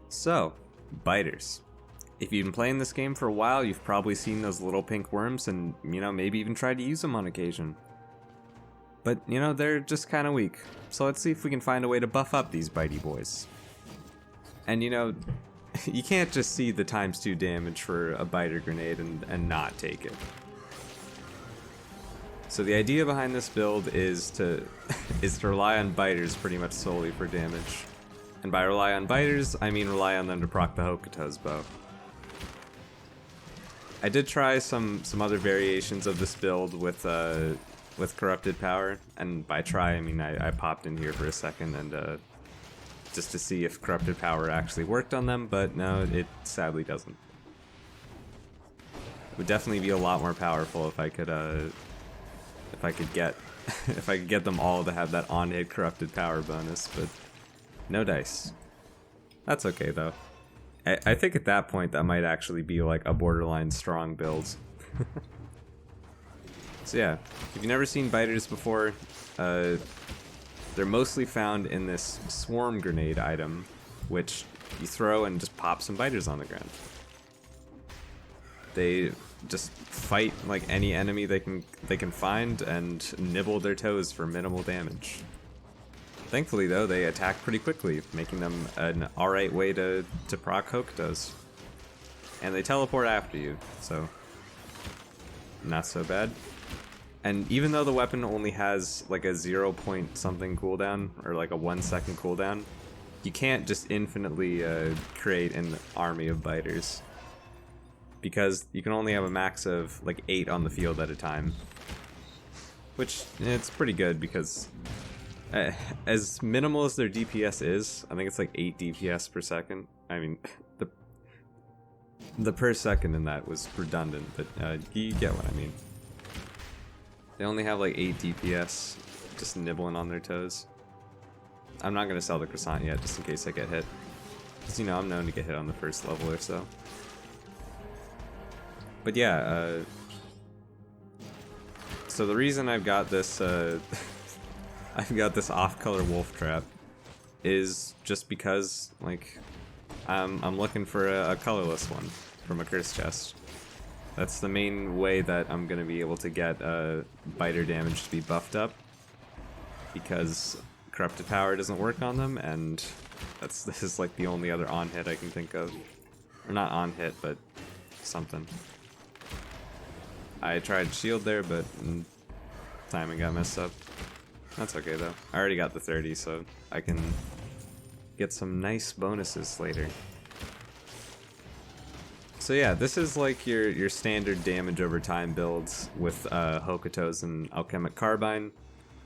So, biters. If you've been playing this game for a while, you've probably seen those little pink worms and, maybe even tried to use them on occasion. But, they're just kind of weak. So let's see if we can find a way to buff up these bitey boys. And you can't just see the ×2 damage for a biter grenade and not take it. So the idea behind this build is to rely on biters pretty much solely for damage. And by rely on biters, I mean rely on them to proc the Hokuto's bow. I did try some other variations of this build with corrupted power, and by try I mean I popped in here for a second and just to see if corrupted power actually worked on them, but no, it sadly doesn't. It would definitely be a lot more powerful if I could get if I could get them all to have that on-hit corrupted power bonus, but no dice. That's okay though. I think at that point that might actually be like a borderline strong build. So yeah, if you've never seen biters before, they're mostly found in this swarm grenade item, which you throw and just pop some biters on the ground. They just fight like any enemy they can find and nibble their toes for minimal damage. Thankfully though, they attack pretty quickly, making them an alright way to proc Hokutos. And they teleport after you, so not so bad. And even though the weapon only has like a 0 point something cooldown, or like a 1 second cooldown, you can't just infinitely create an army of biters. Because you can only have a max of like 8 on the field at a time. Which, it's pretty good because as minimal as their DPS is, I think it's like 8 DPS per second. I mean, the per second in that was redundant, but you get what I mean. They only have like 8 DPS, just nibbling on their toes. I'm not going to sell the croissant yet, just in case I get hit. Because, I'm known to get hit on the first level or so. But yeah, so the reason I've got this, I've got this off-color wolf trap is just because, like, I'm looking for a colorless one from a curse chest. That's the main way that I'm going to be able to get biter damage to be buffed up, because corrupted power doesn't work on them, and this is like the only other on-hit I can think of. Or not on-hit, but something. I tried shield there, but timing got messed up. That's okay though. I already got the 30, so I can get some nice bonuses later. So yeah, this is like your standard damage over time builds with Hokuto's and Alchemic Carbine.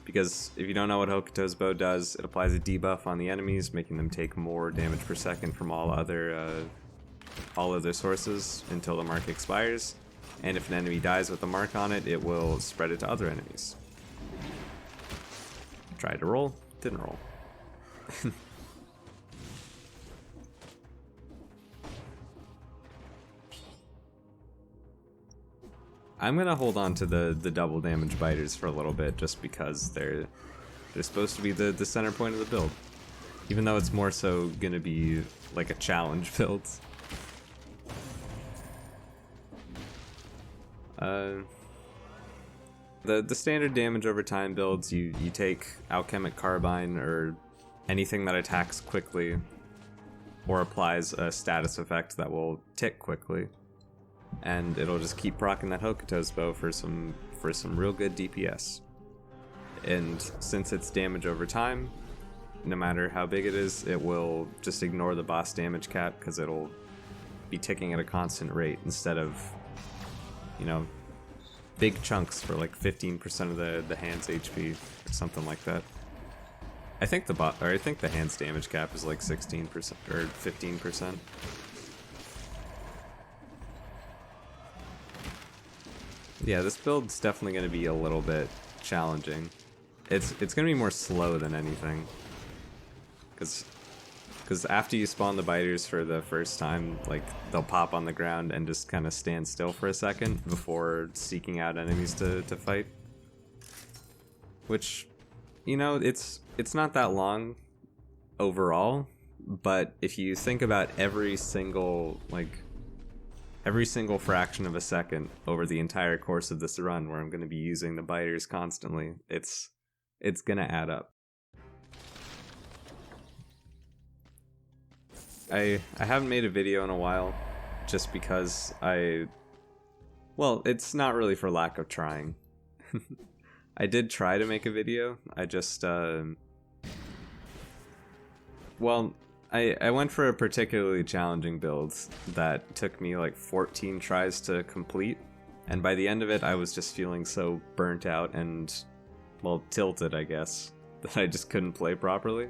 Because if you don't know what Hokuto's bow does, it applies a debuff on the enemies, making them take more damage per second from all other sources until the mark expires. And if an enemy dies with a mark on it, it will spread it to other enemies. Tried to roll, didn't roll. I'm gonna hold on to the double damage biters for a little bit, just because they're supposed to be the center point of the build. Even though it's more so gonna be like a challenge build. The standard damage over time builds, you take Alchemic Carbine or anything that attacks quickly or applies a status effect that will tick quickly, and it'll just keep proccing that Hokuto's bow for some real good DPS. And since it's damage over time, no matter how big it is, it will just ignore the boss damage cap, because it'll be ticking at a constant rate instead of, big chunks for like 15% of the hand's HP or something like that. I think the hand's damage cap is like 16% or 15%. Yeah, this build's definitely going to be a little bit challenging. It's going to be more slow than anything, because after you spawn the biters for the first time, like, they'll pop on the ground and just kind of stand still for a second before seeking out enemies to fight. Which, it's not that long overall, but if you think about every single fraction of a second over the entire course of this run where I'm going to be using the biters constantly, it's going to add up. I haven't made a video in a while just because well, it's not really for lack of trying. I did try to make a video. I just well, I went for a particularly challenging build that took me like 14 tries to complete, and by the end of it I was just feeling so burnt out and, well, tilted, I guess, that I just couldn't play properly.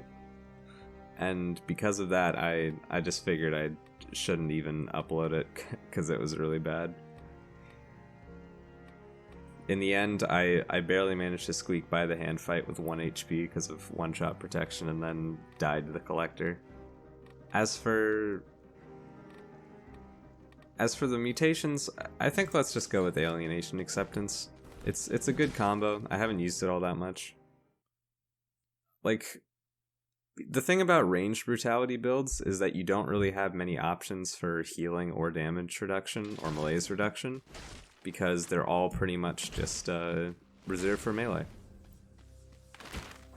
And because of that, I just figured I shouldn't even upload it because it was really bad. In the end, I barely managed to squeak by the hand fight with 1 HP because of one-shot protection, and then died to the collector. As for the mutations, I think let's just go with Alienation Acceptance. It's a good combo. I haven't used it all that much. Like, the thing about ranged brutality builds is that you don't really have many options for healing or damage reduction or malaise reduction, because they're all pretty much just reserved for melee.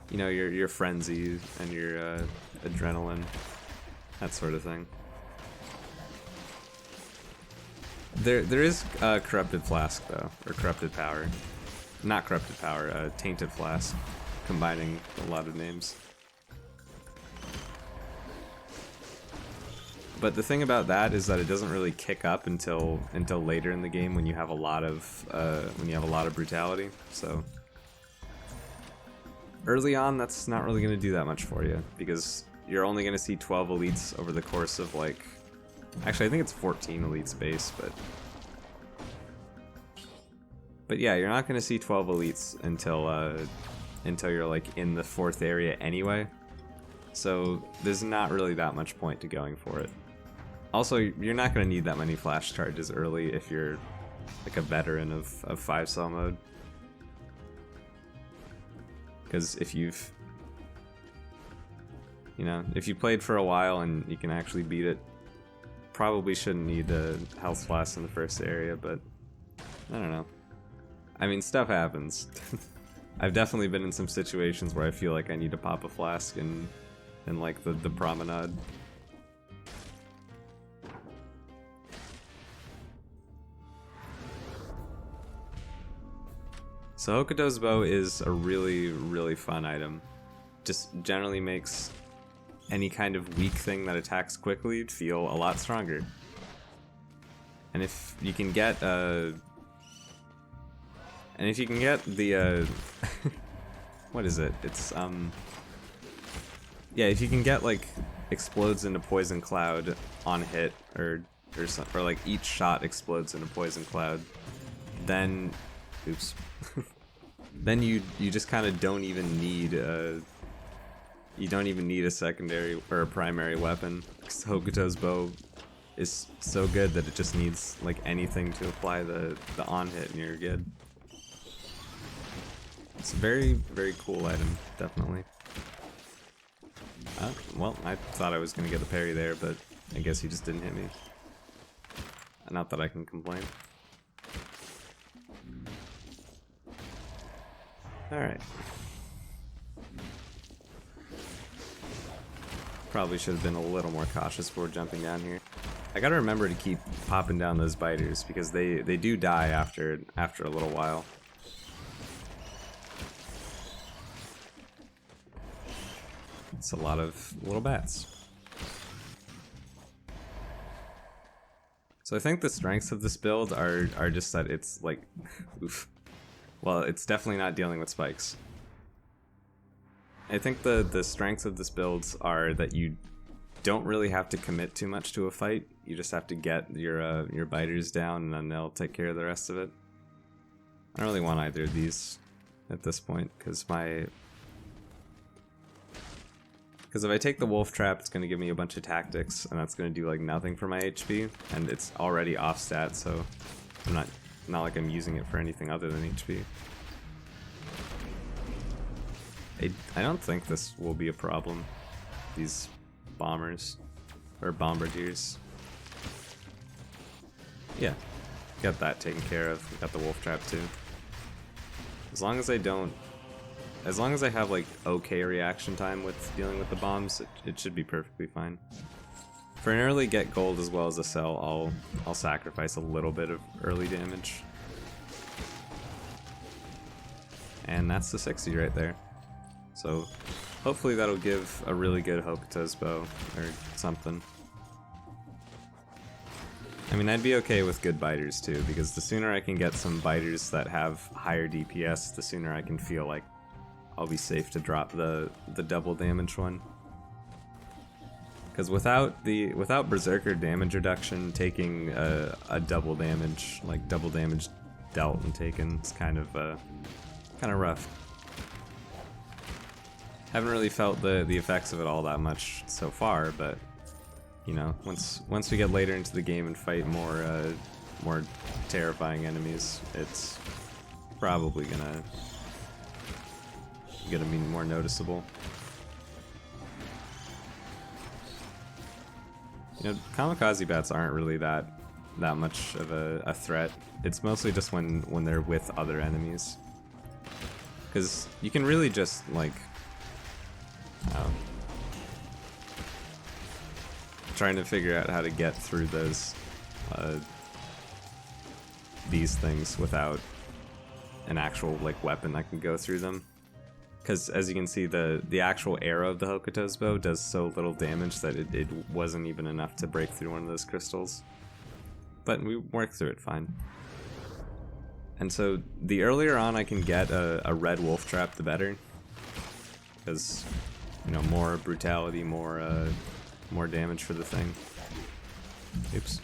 You know, your frenzy and your adrenaline, that sort of thing. There is Corrupted Flask though, or Corrupted Power. Not Corrupted Power, Tainted Flask, combining a lot of names. But the thing about that is that it doesn't really kick up until later in the game when you have a lot of brutality. So early on, that's not really going to do that much for you, because you're only going to see 12 elites over the course of, like, actually I think it's 14 elites base, but yeah, you're not going to see 12 elites until you're like in the 4th area anyway. So there's not really that much point to going for it. Also, you're not going to need that many flash charges early if you're like a veteran of 5-cell mode. Because if you played for a while and you can actually beat it, probably shouldn't need a health flask in the first area, but I don't know. I mean, stuff happens. I've definitely been in some situations where I feel like I need to pop a flask in like the promenade. So Hokuto's bow is a really, really fun item. Just generally makes any kind of weak thing that attacks quickly feel a lot stronger. And if you can get the what is it? It's yeah, if you can get like explodes into poison cloud on hit, or like each shot explodes into poison cloud, then oops. Then you just kind of don't even need a secondary or a primary weapon, because Hokuto's bow is so good that it just needs like anything to apply the on hit and you're good. It's a very, very cool item, definitely. Well, I thought I was gonna get the parry there, but I guess he just didn't hit me. Not that I can complain. Alright. Probably should have been a little more cautious before jumping down here. I gotta remember to keep popping down those biters, because they do die after a little while. It's a lot of little bats. So I think the strengths of this build are just that it's like, oof. Well, it's definitely not dealing with spikes. I think the strengths of this build are that you don't really have to commit too much to a fight. You just have to get your biters down, and then they'll take care of the rest of it. I don't really want either of these at this point, because if I take the wolf trap, it's going to give me a bunch of tactics, and that's going to do like nothing for my HP, and it's already off stat, so I'm not like I'm using it for anything other than HP. I don't think this will be a problem. These bombers. Or bombardiers. Yeah. Got that taken care of. Got the wolf trap too. As long as I don't... As long as I have like okay reaction time with dealing with the bombs, it should be perfectly fine. For an early get gold as well as a sell, I'll sacrifice a little bit of early damage. And that's the 60 right there. So hopefully that'll give a really good Hokuto's bow or something. I mean, I'd be okay with good biters too, because the sooner I can get some biters that have higher DPS, the sooner I can feel like I'll be safe to drop the double damage one. Because without Berserker damage reduction, taking a double damage, like double damage dealt and taken, is kind of rough. Haven't really felt the effects of it all that much so far, but you know, once we get later into the game and fight more terrifying enemies, it's probably gonna be more noticeable. You know, kamikaze bats aren't really that much of a threat. It's mostly just when they're with other enemies, because you can really just like trying to figure out how to get through these things without an actual like weapon that can go through them. Because as you can see, the actual arrow of the Hokuto's bow does so little damage that it wasn't even enough to break through one of those crystals. But we worked through it fine. And so the earlier on I can get a red wolf trap, the better. Because, you know, more brutality, more damage for the thing. Oops.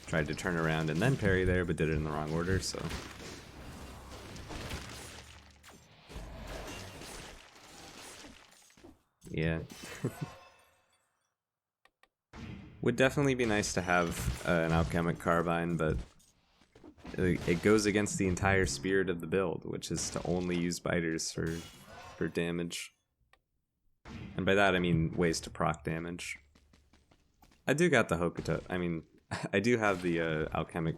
Tried to turn around and then parry there, but did it in the wrong order, so... Yeah. Would definitely be nice to have an alchemic carbine, but it goes against the entire spirit of the build, which is to only use biters for damage. And by that I mean ways to proc damage. I do got the Hokuto. I mean, I do have the alchemic,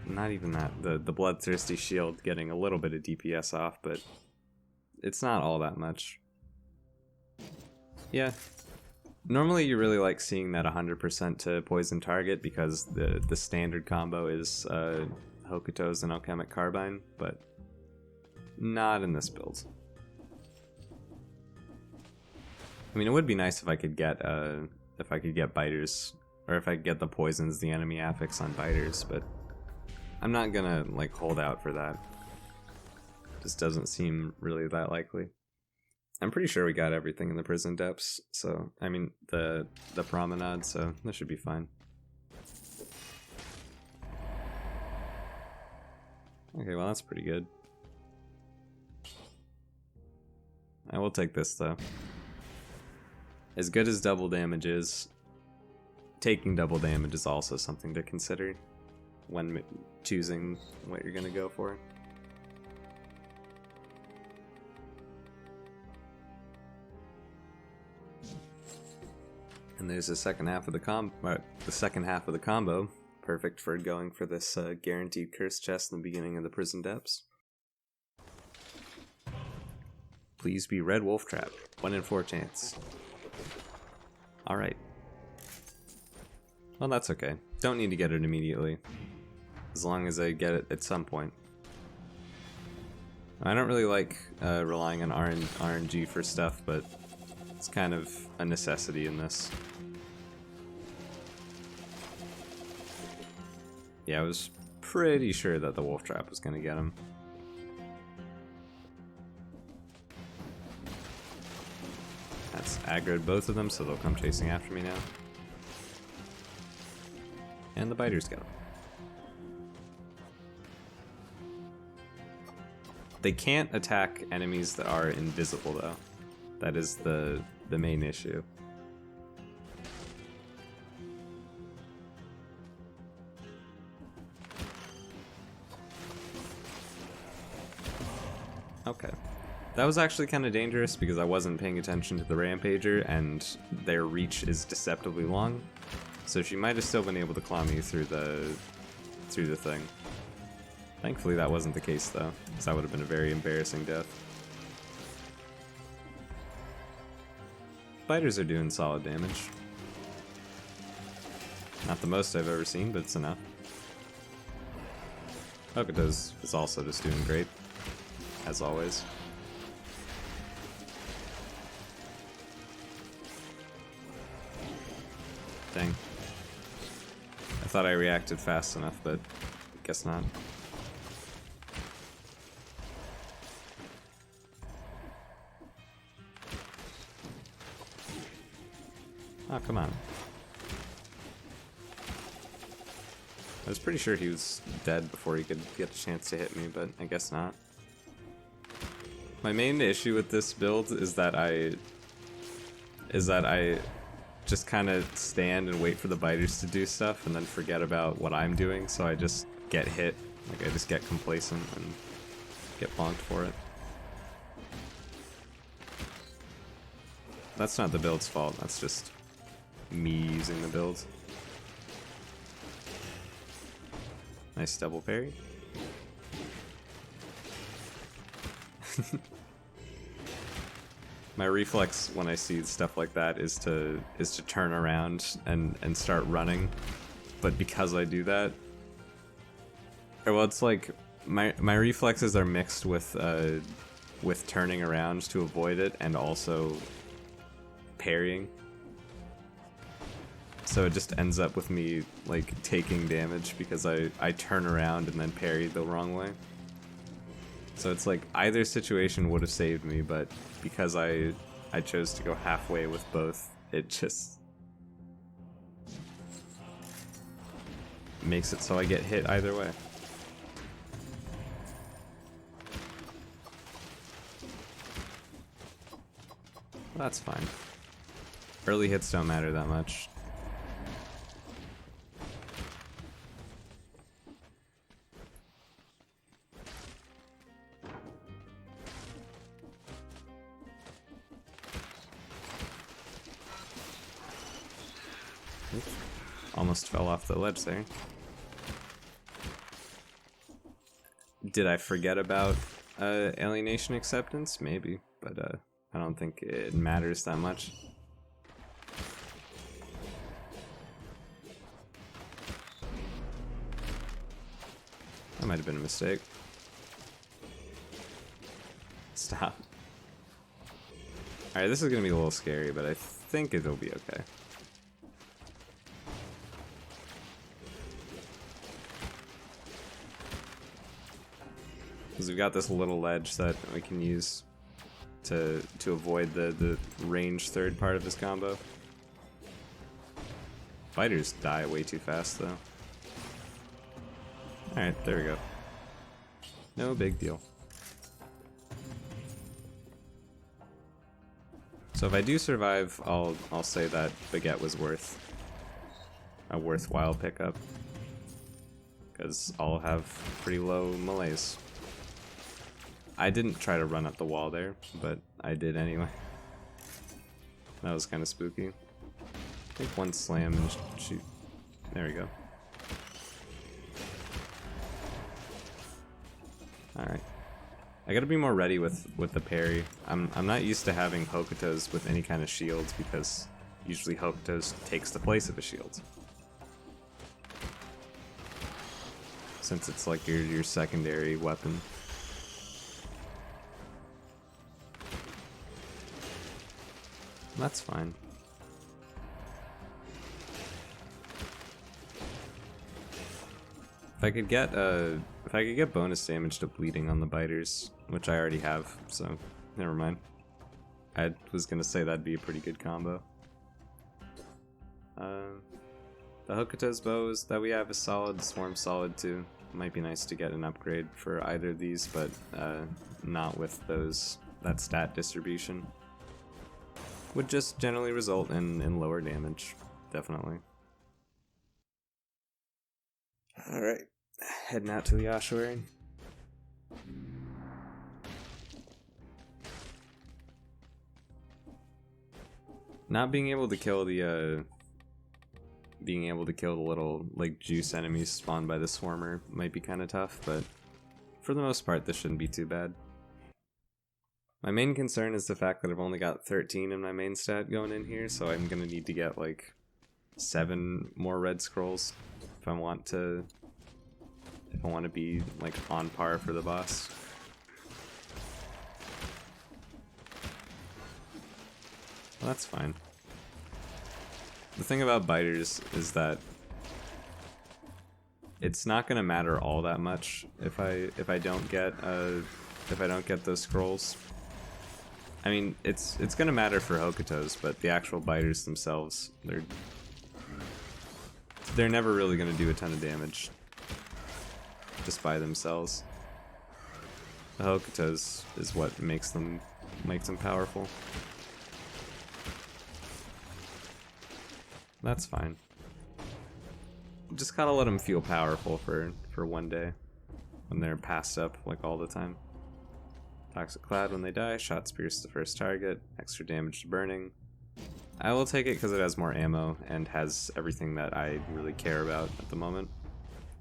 not even that, the bloodthirsty shield getting a little bit of DPS off, but it's not all that much. Yeah. Normally you really like seeing that 100% to poison target because the standard combo is Hokuto's and alchemic carbine, but not in this build. I mean, it would be nice if I could get biters, or if I could get the poisons, the enemy affix on biters, but I'm not gonna like hold out for that. Just doesn't seem really that likely. I'm pretty sure we got everything in the prison depths, so I mean the promenade, so that should be fine. Okay, well that's pretty good. I will take this though. As good as double damage is, taking double damage is also something to consider when choosing what you're gonna go for. And there's the second half of the combo, perfect for going for this guaranteed curse chest in the beginning of the prison depths. Please be red wolf trap, 1 in 4 chance. Alright. Well, that's okay. Don't need to get it immediately, as long as I get it at some point. I don't really like relying on RNG for stuff, but it's kind of a necessity in this. Yeah, I was pretty sure that the wolf trap was gonna get him. That's aggroed both of them, so they'll come chasing after me now. And the biters get him. They can't attack enemies that are invisible though. That is the main issue. Okay. That was actually kind of dangerous because I wasn't paying attention to the Rampager, and their reach is deceptively long. So she might have still been able to claw me through the thing. Thankfully that wasn't the case though, because that would have been a very embarrassing death. Biters are doing solid damage. Not the most I've ever seen, but it's enough. Hokuto is also just doing great, as always. Dang. I thought I reacted fast enough, but guess not. Oh, come on. I was pretty sure he was dead before he could get a chance to hit me, but I guess not. My main issue with this build is that I just kind of stand and wait for the biters to do stuff and then forget about what I'm doing, so I just get hit. Like, I just get complacent and get bonked for it. That's not the build's fault, that's just me using the build. Nice double parry. My reflex when I see stuff like that is to turn around and start running, but because I do that, or well, it's like my reflexes are mixed with turning around to avoid it and also parrying. So it just ends up with me like taking damage because I turn around and then parry the wrong way. So it's like either situation would have saved me, but because I chose to go halfway with both, it just makes it so I get hit either way. Well, that's fine. Early hits don't matter that much. Oops. Almost fell off the ledge there. Did I forget about alienation acceptance? Maybe, but I don't think it matters that much. That might have been a mistake. Stop. Alright, this is gonna be a little scary, but I think it'll be okay. Because we've got this little ledge that we can use to avoid the range third part of his combo. Fighters die way too fast though. Alright, there we go. No big deal. So if I do survive, I'll say that Baguette was a worthwhile pickup. Because I'll have pretty low melees. I didn't try to run up the wall there, but I did anyway. That was kind of spooky. I think one slam and shoot. There we go. Alright. I gotta be more ready with the parry. I'm not used to having Hokutos with any kind of shields because usually Hokutos takes the place of a shield. Since it's like your secondary weapon. That's fine. If I could get bonus damage to bleeding on the biters, which I already have, so never mind. I was gonna say that'd be a pretty good combo. The Hokuto's bows that we have is solid, Swarm's solid too. Might be nice to get an upgrade for either of these, but not with that stat distribution. Would just generally result in lower damage, definitely. Alright, heading out to the ossuary. Not being able to kill the little like juice enemies spawned by the swarmer might be kind of tough, but for the most part this shouldn't be too bad. My main concern is the fact that I've only got 13 in my main stat going in here, so I'm gonna need to get like 7 more red scrolls if I want to be like on par for the boss. Well, that's fine. The thing about biters is that it's not gonna matter all that much if I don't get those scrolls. I mean, it's gonna matter for Hokutos, but the actual biters themselves, they're never really gonna do a ton of damage just by themselves. The Hokutos is what makes them powerful. That's fine. Just gotta let them feel powerful for one day when they're passed up like all the time. Toxic Cloud when they die, shots pierce the first target, extra damage to burning. I will take it because it has more ammo and has everything that I really care about at the moment.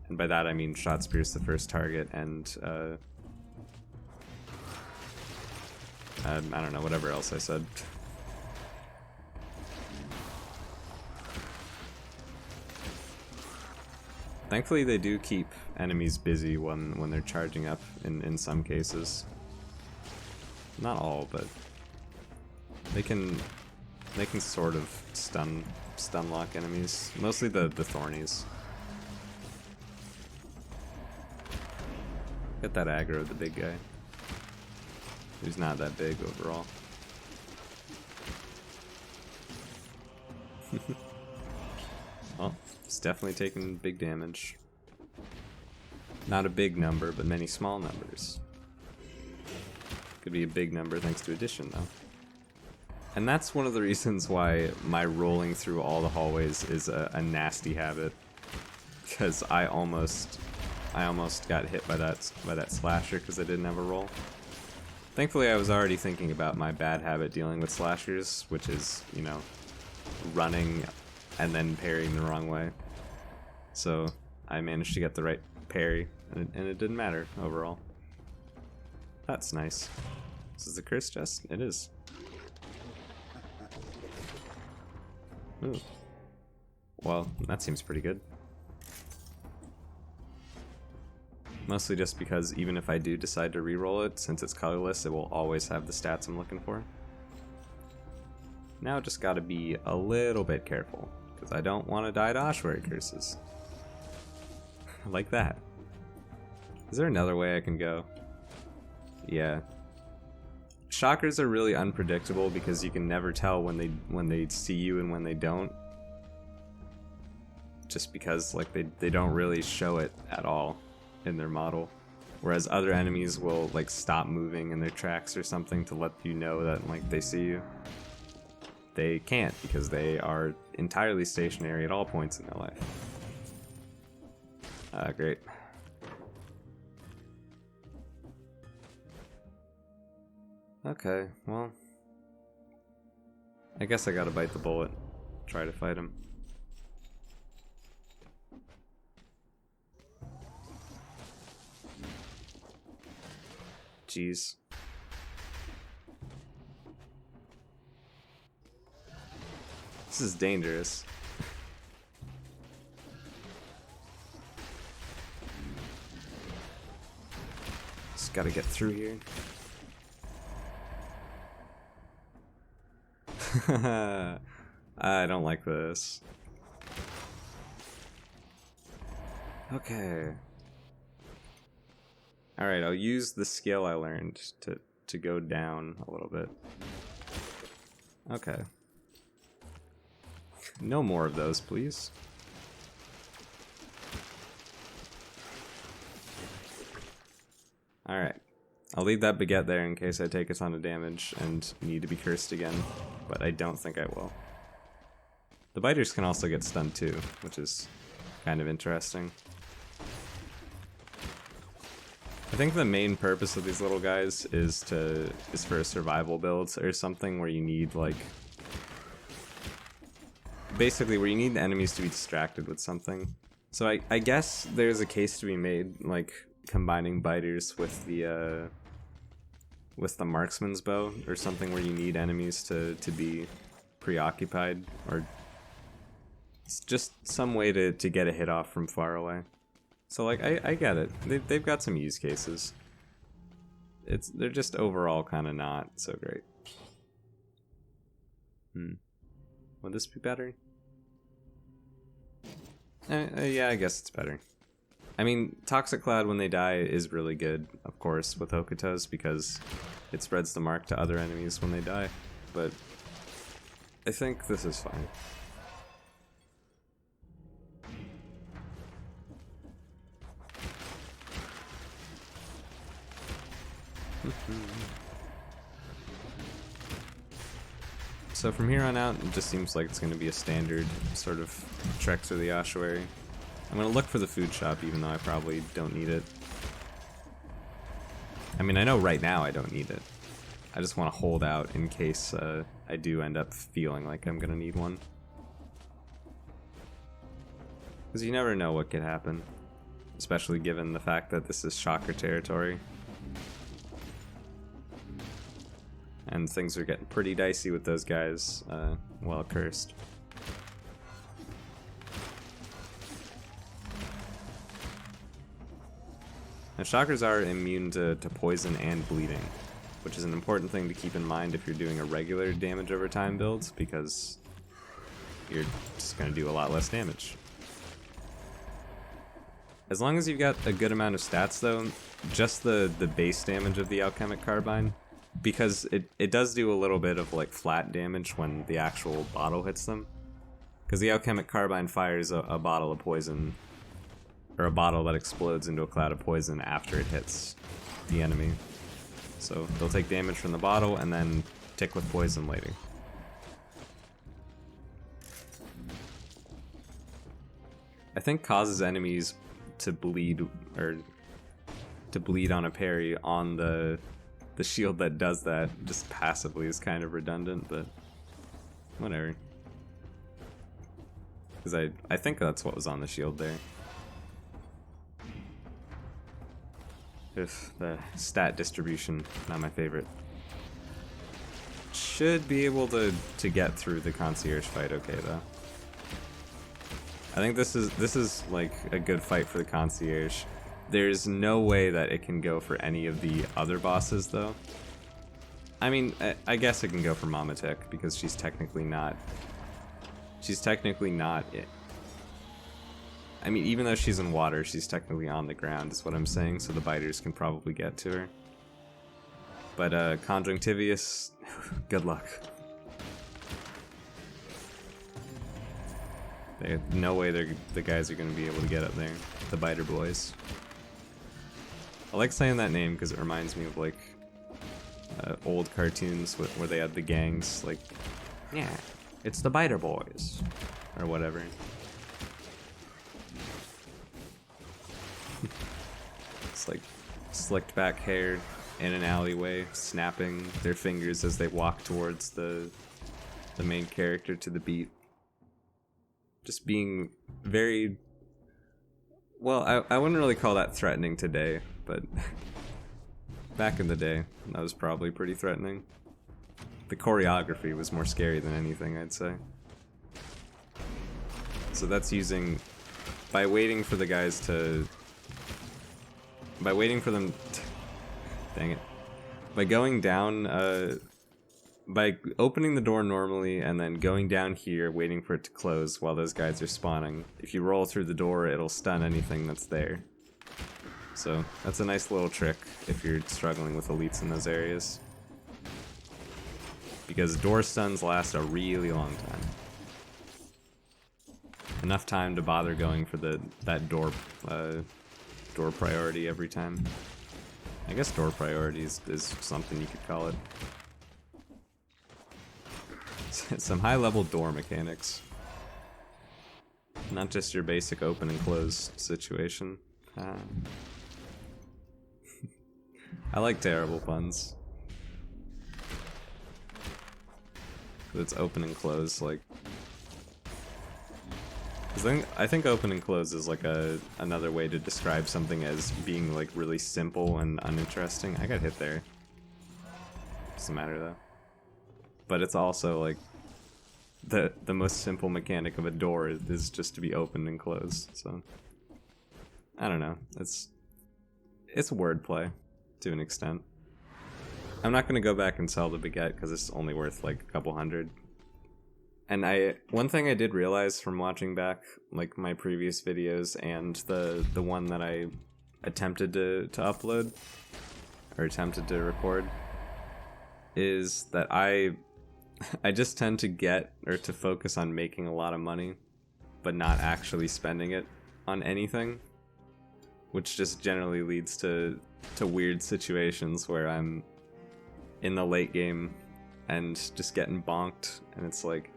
And by that I mean shots pierce the first target and I don't know, whatever else I said. Thankfully they do keep enemies busy when they're charging up in some cases. Not all, but they can sort of stun lock enemies. Mostly the thornies. Get that aggro of the big guy. Who's not that big overall. Well, it's definitely taking big damage. Not a big number, but many small numbers. Could be a big number thanks to addition, though. And that's one of the reasons why my rolling through all the hallways is a nasty habit. Because I almost got hit by that slasher because I didn't have a roll. Thankfully, I was already thinking about my bad habit dealing with slashers, which is, you know, running and then parrying the wrong way. So I managed to get the right parry, and it didn't matter overall. That's nice. This is the curse chest? It is. Ooh. Well, that seems pretty good. Mostly just because even if I do decide to reroll it, since it's colorless, it will always have the stats I'm looking for. Now just gotta be a little bit careful, because I don't want to die to Ossuary curses. Like that. Is there another way I can go? Yeah. Shockers are really unpredictable because you can never tell when they see you and when they don't. Just because like they don't really show it at all in their model. Whereas other enemies will like stop moving in their tracks or something to let you know that like they see you. They can't because they are entirely stationary at all points in their life. Great. Okay, well, I guess I gotta bite the bullet. Try to fight him. Jeez. This is dangerous. Just gotta get through here. I don't like this. Okay. Alright, I'll use the skill I learned to go down a little bit. Okay. No more of those, please. Alright. I'll leave that baguette there in case I take a ton of damage and need to be cursed again, but I don't think I will. The biters can also get stunned too, which is kind of interesting. I think the main purpose of these little guys is for a survival build or something where you need like basically where you need the enemies to be distracted with something. So I guess there's a case to be made, like combining biters with the marksman's bow or something, where you need enemies to be preoccupied, or it's just some way to get a hit off from far away. So like I get it. They've got some use cases. They're just overall kind of not so great. Would this be better? Yeah, I guess it's better. I mean, Toxic Cloud when they die is really good, of course, with Hokutos, because it spreads the mark to other enemies when they die. But I think this is fine. So from here on out, it just seems like it's going to be a standard sort of trek through the ossuary. I'm going to look for the food shop, even though I probably don't need it. I mean, I know right now I don't need it. I just want to hold out in case I do end up feeling like I'm going to need one. Because you never know what could happen. Especially given the fact that this is Shocker territory. And things are getting pretty dicey with those guys, well cursed. Now, Shockers are immune to poison and bleeding, which is an important thing to keep in mind if you're doing a regular damage over time build, because you're just going to do a lot less damage. As long as you've got a good amount of stats though, just the base damage of the Alchemic Carbine, because it does do a little bit of like flat damage when the actual bottle hits them. Because the Alchemic Carbine fires a bottle of poison, or a bottle that explodes into a cloud of poison after it hits the enemy. So they'll take damage from the bottle and then tick with poison later. I think causes enemies to bleed, or to bleed on a parry on the shield that does that just passively is kind of redundant, but whatever. Because I think that's what was on the shield there. If the stat distribution, not my favorite. Should be able to get through the concierge fight okay though. I think this is like a good fight for the concierge. There's no way that it can go for any of the other bosses though. I mean, I guess it can go for Mamatek because she's technically not it. I mean, even though she's in water, she's technically on the ground is what I'm saying, so the biters can probably get to her. But Conjunctivius, good luck. No way the guys are going to be able to get up there. The Biter Boys. I like saying that name because it reminds me of like old cartoons where they had the gangs, like, yeah, it's the Biter Boys, or whatever. It's like slicked back hair in an alleyway, snapping their fingers as they walk towards the main character to the beat. Just being very, well, I wouldn't really call that threatening today, but back in the day, that was probably pretty threatening. The choreography was more scary than anything, I'd say. So that's using, by waiting for the guys to, by waiting for them, dang it, by going down, by opening the door normally and then going down here, waiting for it to close while those guys are spawning. If you roll through the door, it'll stun anything that's there. So that's a nice little trick if you're struggling with elites in those areas. Because door stuns last a really long time. Enough time to bother going for that door priority every time. I guess door priority is something you could call it. Some high-level door mechanics. Not just your basic open and close situation. I like terrible puns. It's open and close, like, I think open and close is like another way to describe something as being like really simple and uninteresting. I got hit there. Doesn't matter though. But it's also like the most simple mechanic of a door is just to be opened and closed. So I don't know. It's wordplay to an extent. I'm not gonna go back and sell the baguette because it's only worth like a couple hundred. And one thing I did realize from watching back like my previous videos and the one that I attempted to upload or attempted to record is that I just tend to get or to focus on making a lot of money but not actually spending it on anything, which just generally leads to weird situations where I'm in the late game and just getting bonked, and it's like,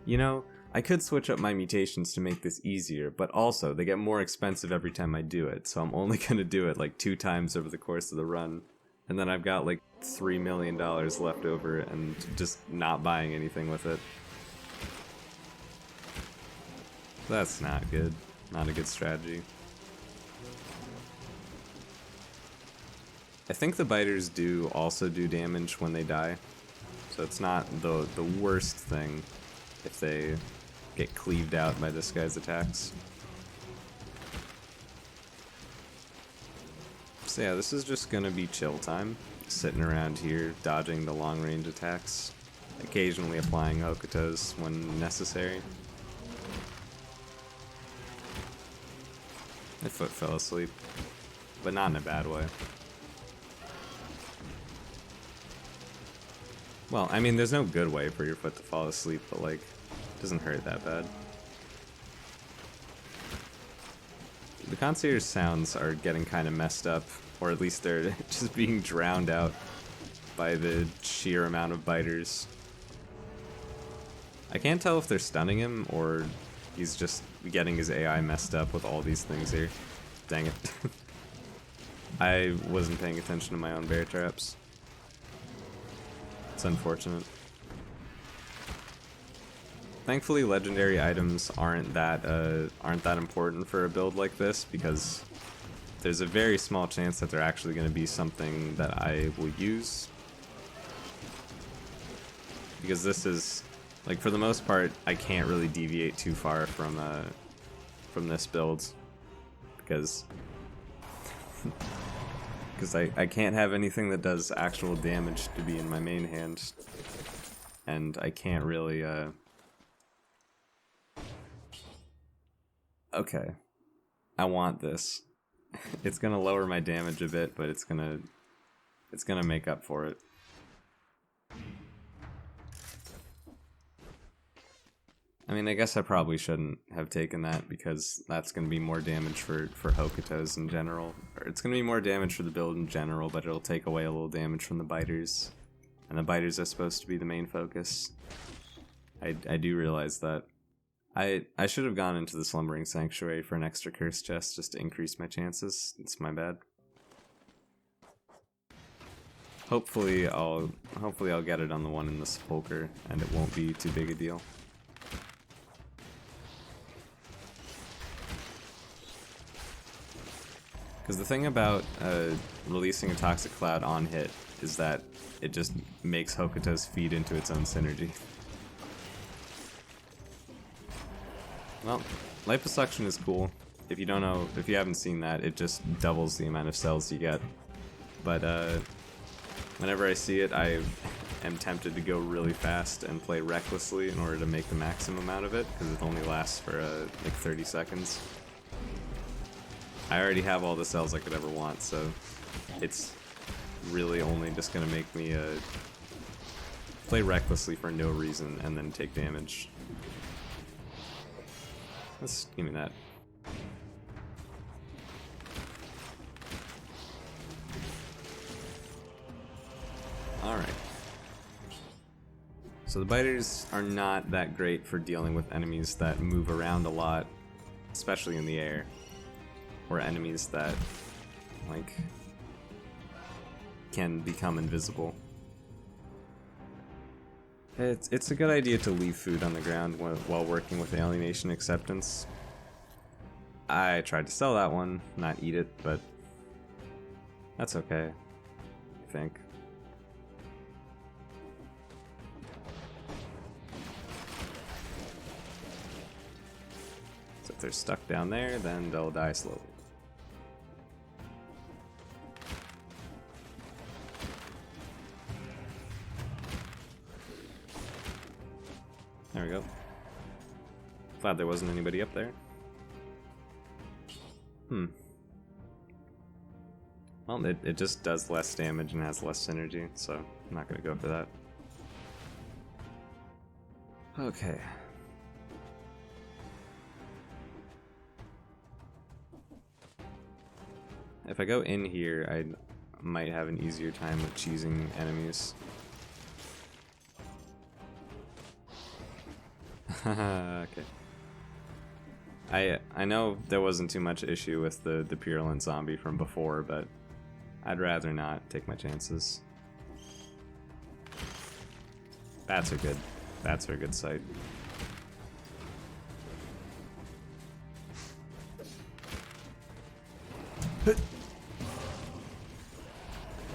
you know, I could switch up my mutations to make this easier, but also they get more expensive every time I do it, so I'm only gonna do it like 2 times over the course of the run, and then I've got like $3 million left over and just not buying anything with it. That's not good. Not a good strategy. I think the biters do also do damage when they die, so it's not the worst thing if they get cleaved out by this guy's attacks. So yeah, this is just gonna be chill time. Sitting around here, dodging the long range attacks, occasionally applying Hokutos when necessary. My foot fell asleep, but not in a bad way. Well, I mean, there's no good way for your foot to fall asleep, but like, it doesn't hurt that bad. The concierge sounds are getting kind of messed up, or at least they're just being drowned out by the sheer amount of biters. I can't tell if they're stunning him or he's just getting his AI messed up with all these things here. Dang it. I wasn't paying attention to my own bear traps. It's unfortunate. Thankfully, legendary items aren't that important for a build like this, because there's a very small chance that they're actually going to be something that I will use. Because this is, like, for the most part, I can't really deviate too far from this build, because I can't have anything that does actual damage to be in my main hand, and I can't really okay, I want this. It's gonna lower my damage a bit, but it's gonna make up for it. I mean, I guess I probably shouldn't have taken that, because that's gonna be more damage for Hokutos in general. Or it's gonna be more damage for the build in general, but it'll take away a little damage from the biters. And the biters are supposed to be the main focus. I do realize that. I should have gone into the Slumbering Sanctuary for an extra curse chest just to increase my chances. It's my bad. Hopefully I'll get it on the one in the Sepulcher, and it won't be too big a deal. Because the thing about releasing a Toxic Cloud on hit is that it just makes Hokuto's feed into its own synergy. Well, Liposuction is cool. If you don't know, if you haven't seen that, it just doubles the amount of cells you get. But whenever I see it, I am tempted to go really fast and play recklessly in order to make the maximum out of it, because it only lasts for like 30 seconds. I already have all the cells I could ever want, so it's really only just gonna make me play recklessly for no reason and then take damage. Let's give me that. Alright. So the biters are not that great for dealing with enemies that move around a lot, especially in the air. Or enemies that, like, can become invisible. It's a good idea to leave food on the ground while working with alienation acceptance. I tried to sell that one, not eat it, but that's okay, I think. So if they're stuck down there, then they'll die slowly. There we go. Glad there wasn't anybody up there. Well, it just does less damage and has less synergy, so I'm not gonna go for that. Okay. If I go in here, I might have an easier time with cheesing enemies. Okay. I know there wasn't too much issue with the purulent zombie from before, but I'd rather not take my chances. Bats are good. Bats are a good sight.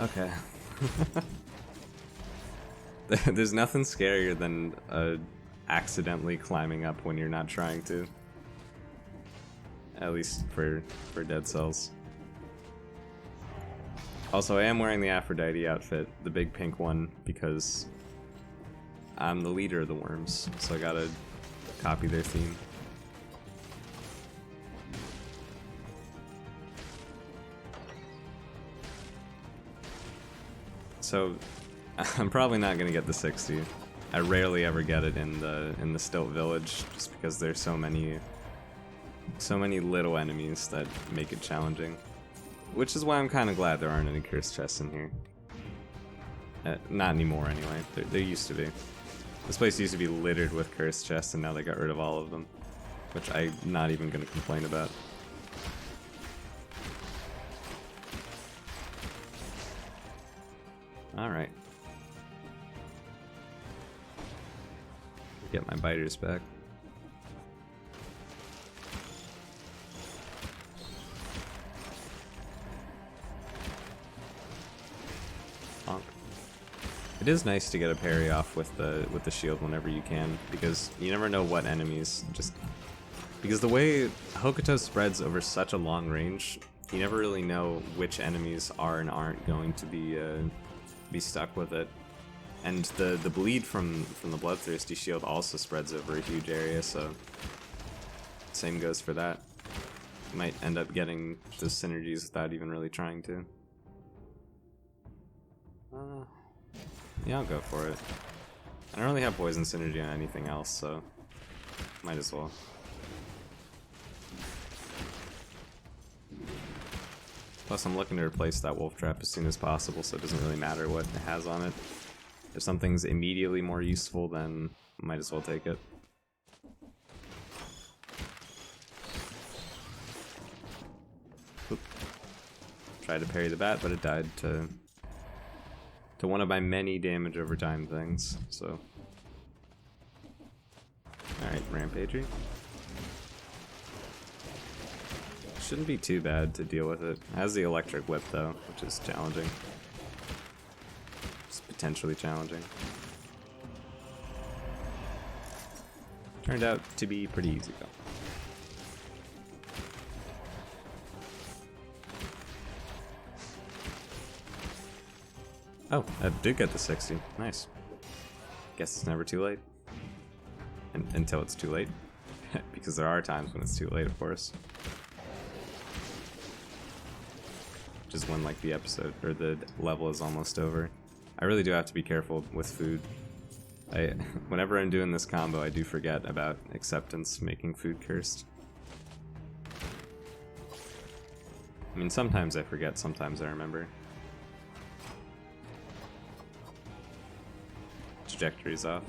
Okay. There's nothing scarier than accidentally climbing up when you're not trying to. At least for dead cells. Also, I am wearing the Aphrodite outfit, the big pink one, because I'm the leader of the worms, so I gotta copy their theme. So, I'm probably not gonna get the 60. I rarely ever get it in the Stilt Village, just because there's so many little enemies that make it challenging. Which is why I'm kind of glad there aren't any cursed chests in here. Not anymore, anyway. There used to be. This place used to be littered with cursed chests, and now they got rid of all of them. Which I'm not even going to complain about. Alright. Get my biters back. It is nice to get a parry off with the shield whenever you can, because you never know what enemies because the way Hokuto spreads over such a long range, you never really know which enemies are and aren't going to be stuck with it. And the bleed from the bloodthirsty shield also spreads over a huge area, so same goes for that. You might end up getting those synergies without even really trying to. Yeah, I'll go for it. I don't really have poison synergy on anything else, so might as well. Plus, I'm looking to replace that wolf trap as soon as possible, so it doesn't really matter what it has on it. If something's immediately more useful, then might as well take it. Oop. Tried to parry the bat, but it died to one of my many damage over time things, so. Alright, Rampager. Shouldn't be too bad to deal with it. It has the electric whip though, which is challenging. It's potentially challenging. Turned out to be pretty easy though. Oh, I did get the 60. Nice. Guess it's never too late. Until it's too late. Because there are times when it's too late, of course. Which is when, like, the episode, or the level is almost over. I really do have to be careful with food. Whenever I'm doing this combo, I do forget about acceptance making food cursed. I mean, sometimes I forget, sometimes I remember. Trajectory's off.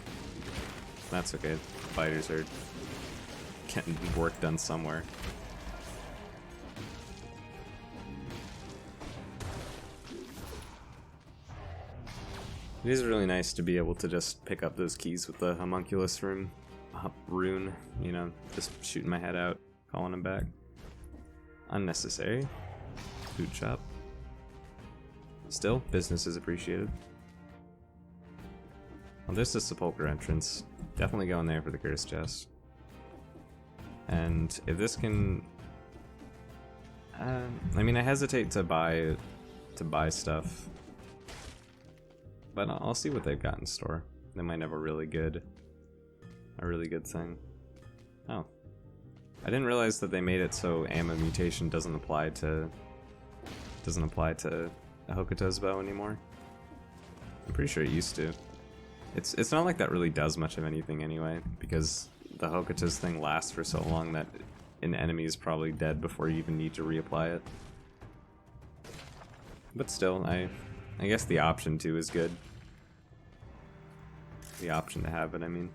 That's okay. Fighters are getting work done somewhere. It is really nice to be able to just pick up those keys with the homunculus rune, you know, just shooting my head out, calling him back. Unnecessary. Food shop. Still, business is appreciated. Well, there's the sepulcher entrance. Definitely going there for the curse chest. And if this can... I mean, I hesitate to buy stuff. But I'll see what they've got in store. They might have a really good thing. Oh. I didn't realize that they made it so ammo mutation doesn't apply to a Hokuto's bow anymore. I'm pretty sure it used to. It's not like that really does much of anything anyway, because the Hokuto's thing lasts for so long that an enemy is probably dead before you even need to reapply it. But still, I guess the option to is good. The option to have it, I mean.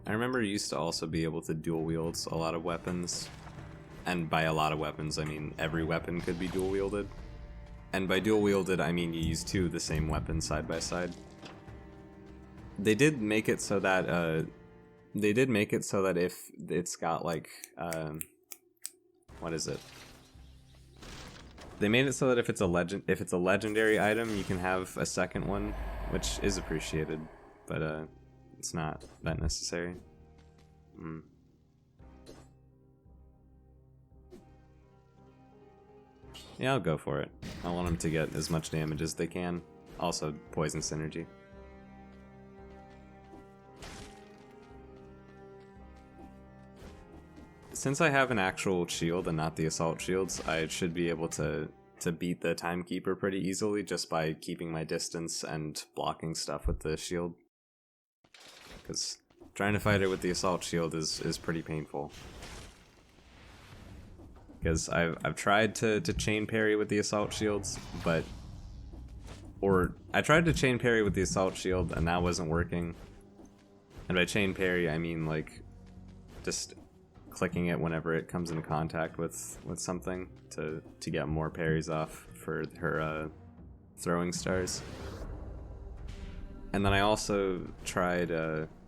I remember you used to also be able to dual wield a lot of weapons. And by a lot of weapons, I mean every weapon could be dual wielded. And by dual wielded, I mean you use two of the same weapon side by side. They did make it so that if it's got like what is it? They made it so that if it's a legendary item, you can have a second one, which is appreciated, but it's not that necessary. Yeah, I'll go for it. I want them to get as much damage as they can. Also, poison synergy. Since I have an actual shield and not the assault shields, I should be able to beat the timekeeper pretty easily just by keeping my distance and blocking stuff with the shield. Because trying to fight it with the assault shield is pretty painful. Because I've tried to chain parry with the assault shields, I tried to chain parry with the assault shield and that wasn't working. And by chain parry, I mean like just clicking it whenever it comes into contact with something to get more parries off for her throwing stars. And then I also tried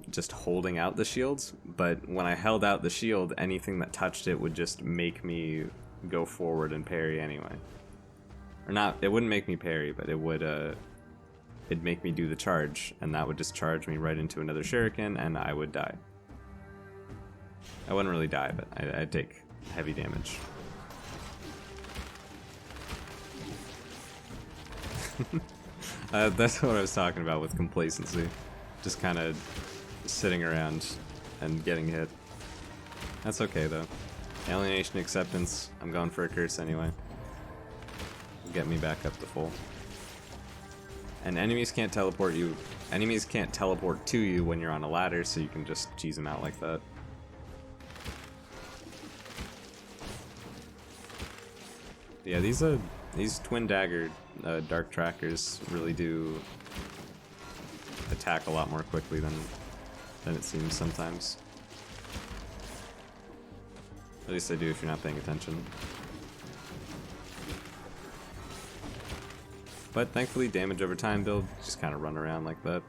just holding out the shields, but when I held out the shield, anything that touched it would just make me go forward and parry anyway. Or not, it wouldn't make me parry, but it would it'd make me do the charge, and that would just charge me right into another shuriken, and I would die. I wouldn't really die, but I'd take heavy damage. That's what I was talking about with complacency. Just kind of sitting around and getting hit. That's okay though. Alienation acceptance, I'm going for a curse anyway. Get me back up to full. And enemies can't teleport you. Enemies can't teleport to you when you're on a ladder, so you can just cheese them out like that. Yeah, these twin dagger dark trackers really do attack a lot more quickly than it seems sometimes. At least they do if you're not paying attention. But thankfully, damage over time build, just kind of run around like that.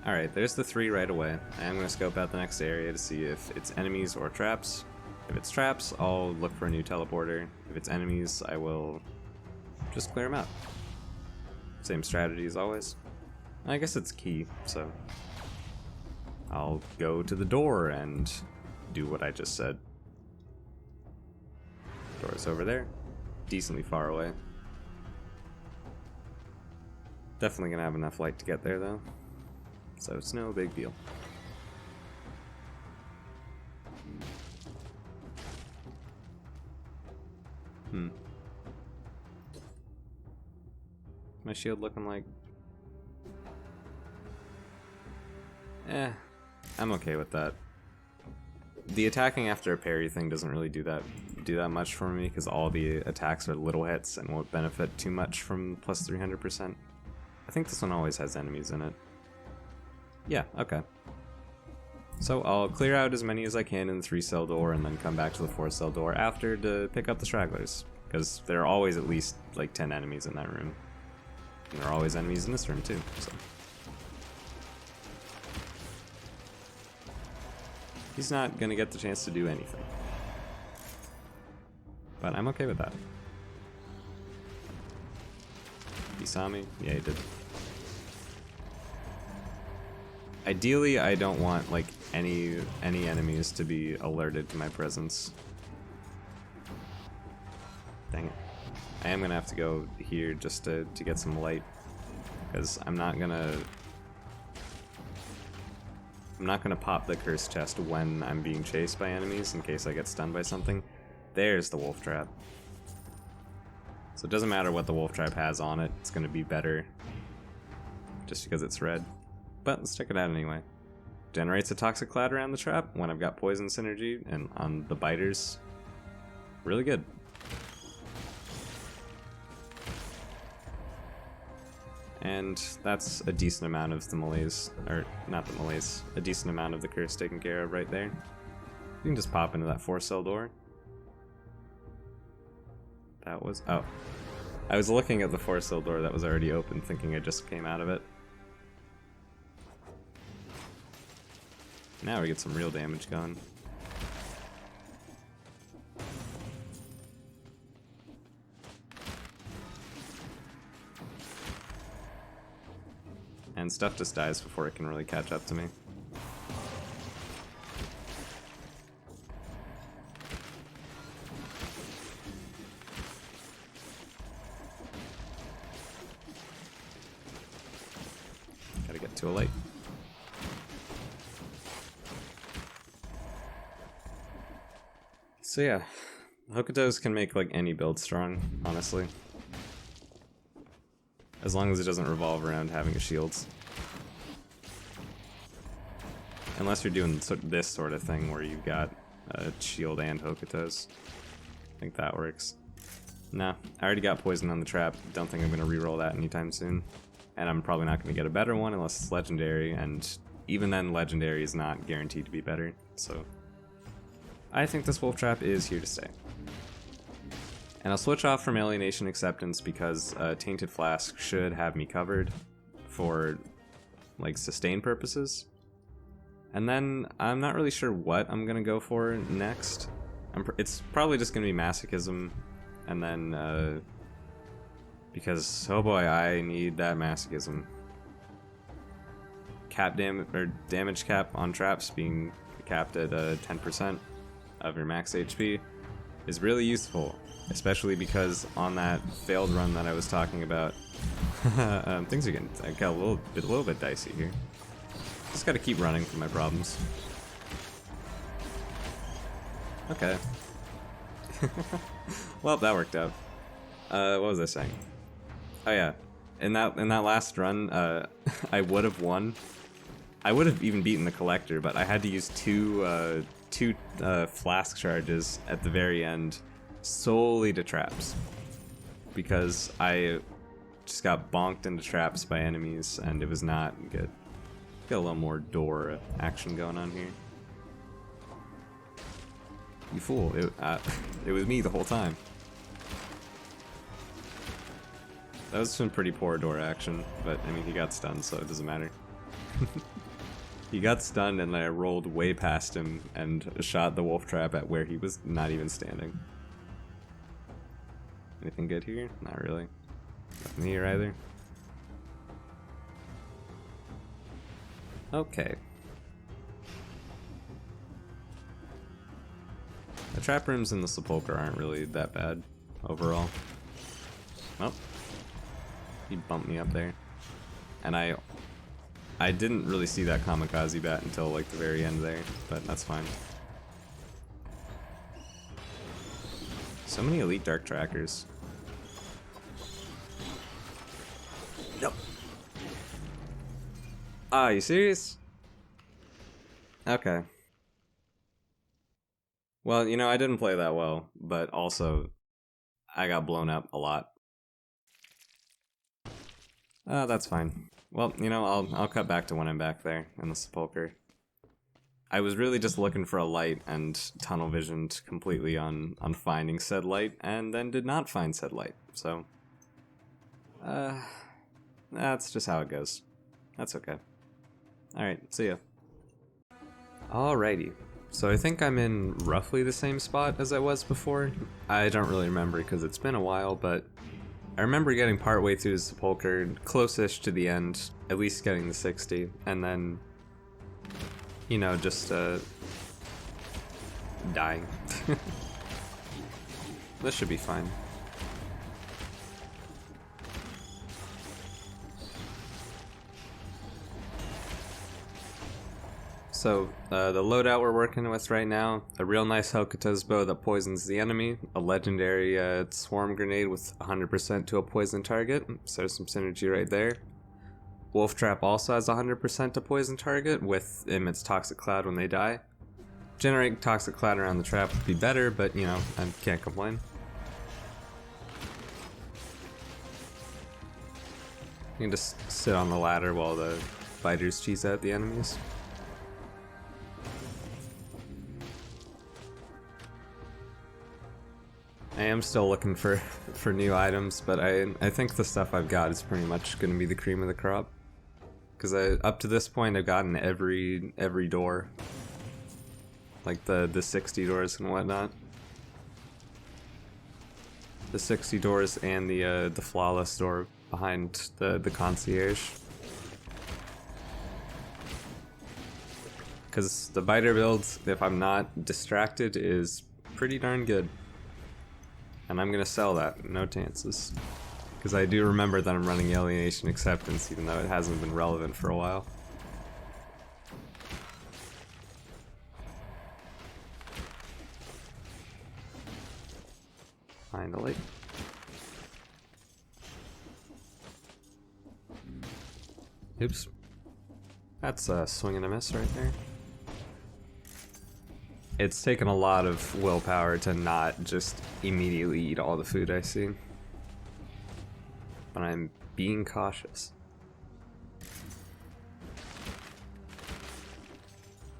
Alright, there's the 3 right away. I am going to scope out the next area to see if it's enemies or traps. If it's traps, I'll look for a new teleporter. If it's enemies, I will just clear them out. Same strategy as always. I guess it's key, so I'll go to the door and do what I just said. Door's over there. Decently far away. Definitely gonna have enough light to get there though. So it's no big deal. My shield looking like... I'm okay with that. The attacking after a parry thing doesn't really do that much for me because all the attacks are little hits and won't benefit too much from plus 300%. I think this one always has enemies in it. Yeah, okay. So I'll clear out as many as I can in the 3-cell door and then come back to the 4-cell door after to pick up the stragglers. Because there are always at least like 10 enemies in that room. And there are always enemies in this room too, so. He's not gonna get the chance to do anything. But I'm okay with that. He saw me? Yeah, he did. Ideally, I don't want like any enemies to be alerted to my presence. Dang it. I am gonna have to go here just to get some light. Because I'm not gonna pop the curse chest when I'm being chased by enemies in case I get stunned by something. There's the wolf trap. So it doesn't matter what the wolf trap has on it, it's gonna be better just because it's red. But let's check it out anyway. Generates a toxic cloud around the trap when I've got poison synergy and on the biters. Really good. And that's a decent amount of the malaise, or not the malaise, a decent amount of the curse taken care of right there. You can just pop into that 4-cell door. That was, oh. I was looking at the 4-cell door that was already open thinking I just came out of it. Now we get some real damage going. And stuff just dies before it can really catch up to me. Gotta get to a light. So yeah, Hokutos can make like any build strong, honestly. As long as it doesn't revolve around having a shields. Unless you're doing this sort of thing where you've got a shield and Hokutos. I think that works. Nah, I already got poison on the trap. Don't think I'm going to reroll that anytime soon. And I'm probably not going to get a better one unless it's legendary, and even then legendary is not guaranteed to be better, so I think this wolf trap is here to stay. And I'll switch off from Alienation Acceptance because Tainted Flask should have me covered for like sustain purposes. And then I'm not really sure what I'm gonna go for next. It's probably just gonna be Masochism, and then because oh boy, I need that Masochism. Cap damage cap on traps being capped at 10% of your max HP is really useful. Especially because on that failed run that I was talking about, things are getting a little bit dicey here. Just gotta keep running from my problems. Okay. Well, that worked out. What was I saying? Oh yeah, in that last run, I would have won. I would have even beaten the collector, but I had to use two flask charges at the very end. Solely to traps, because I just got bonked into traps by enemies and it was not good. Got a little more door action going on here. You fool, it was me the whole time. That was some pretty poor door action, but I mean he got stunned so it doesn't matter. He got stunned and then I rolled way past him and shot the wolf trap at where he was not even standing. Anything good here? Not really. Nothing here either. Okay. The trap rooms in the Sepulchre aren't really that bad overall. Oh. He bumped me up there. And I didn't really see that kamikaze bat until like the very end there, but that's fine. So many elite dark trackers. Nope. Ah, you serious? Okay. Well, you know, I didn't play that well, but also I got blown up a lot. That's fine. Well, you know, I'll cut back to when I'm back there in the sepulcher. I was really just looking for a light and tunnel visioned completely on finding said light, and then did not find said light. So, that's just how it goes. That's okay. Alright, see ya. Alrighty. So I think I'm in roughly the same spot as I was before. I don't really remember because it's been a while, but I remember getting partway through the sepulcher, close-ish to the end, at least getting the 60, and then, you know, just, dying. This should be fine. So, the loadout we're working with right now, a real nice Hokuto's bow that poisons the enemy, a legendary swarm grenade with 100% to a poison target, so some synergy right there. Wolf Trap also has 100% to poison target with emits Toxic Cloud when they die. Generating Toxic Cloud around the trap would be better, but you know, I can't complain. You can just sit on the ladder while the fighters cheese out the enemies. I am still looking for new items, but I think the stuff I've got is pretty much going to be the cream of the crop. Because up to this point I've gotten every door, like the 60 doors and whatnot. The 60 doors and the flawless door behind the concierge. Because the biter build, if I'm not distracted, is pretty darn good. And I'm gonna sell that, no chances. Because I do remember that I'm running Alienation Acceptance, even though it hasn't been relevant for a while. Finally. Oops. That's a swing and a miss right there. It's taken a lot of willpower to not just immediately eat all the food I see. But I'm being cautious.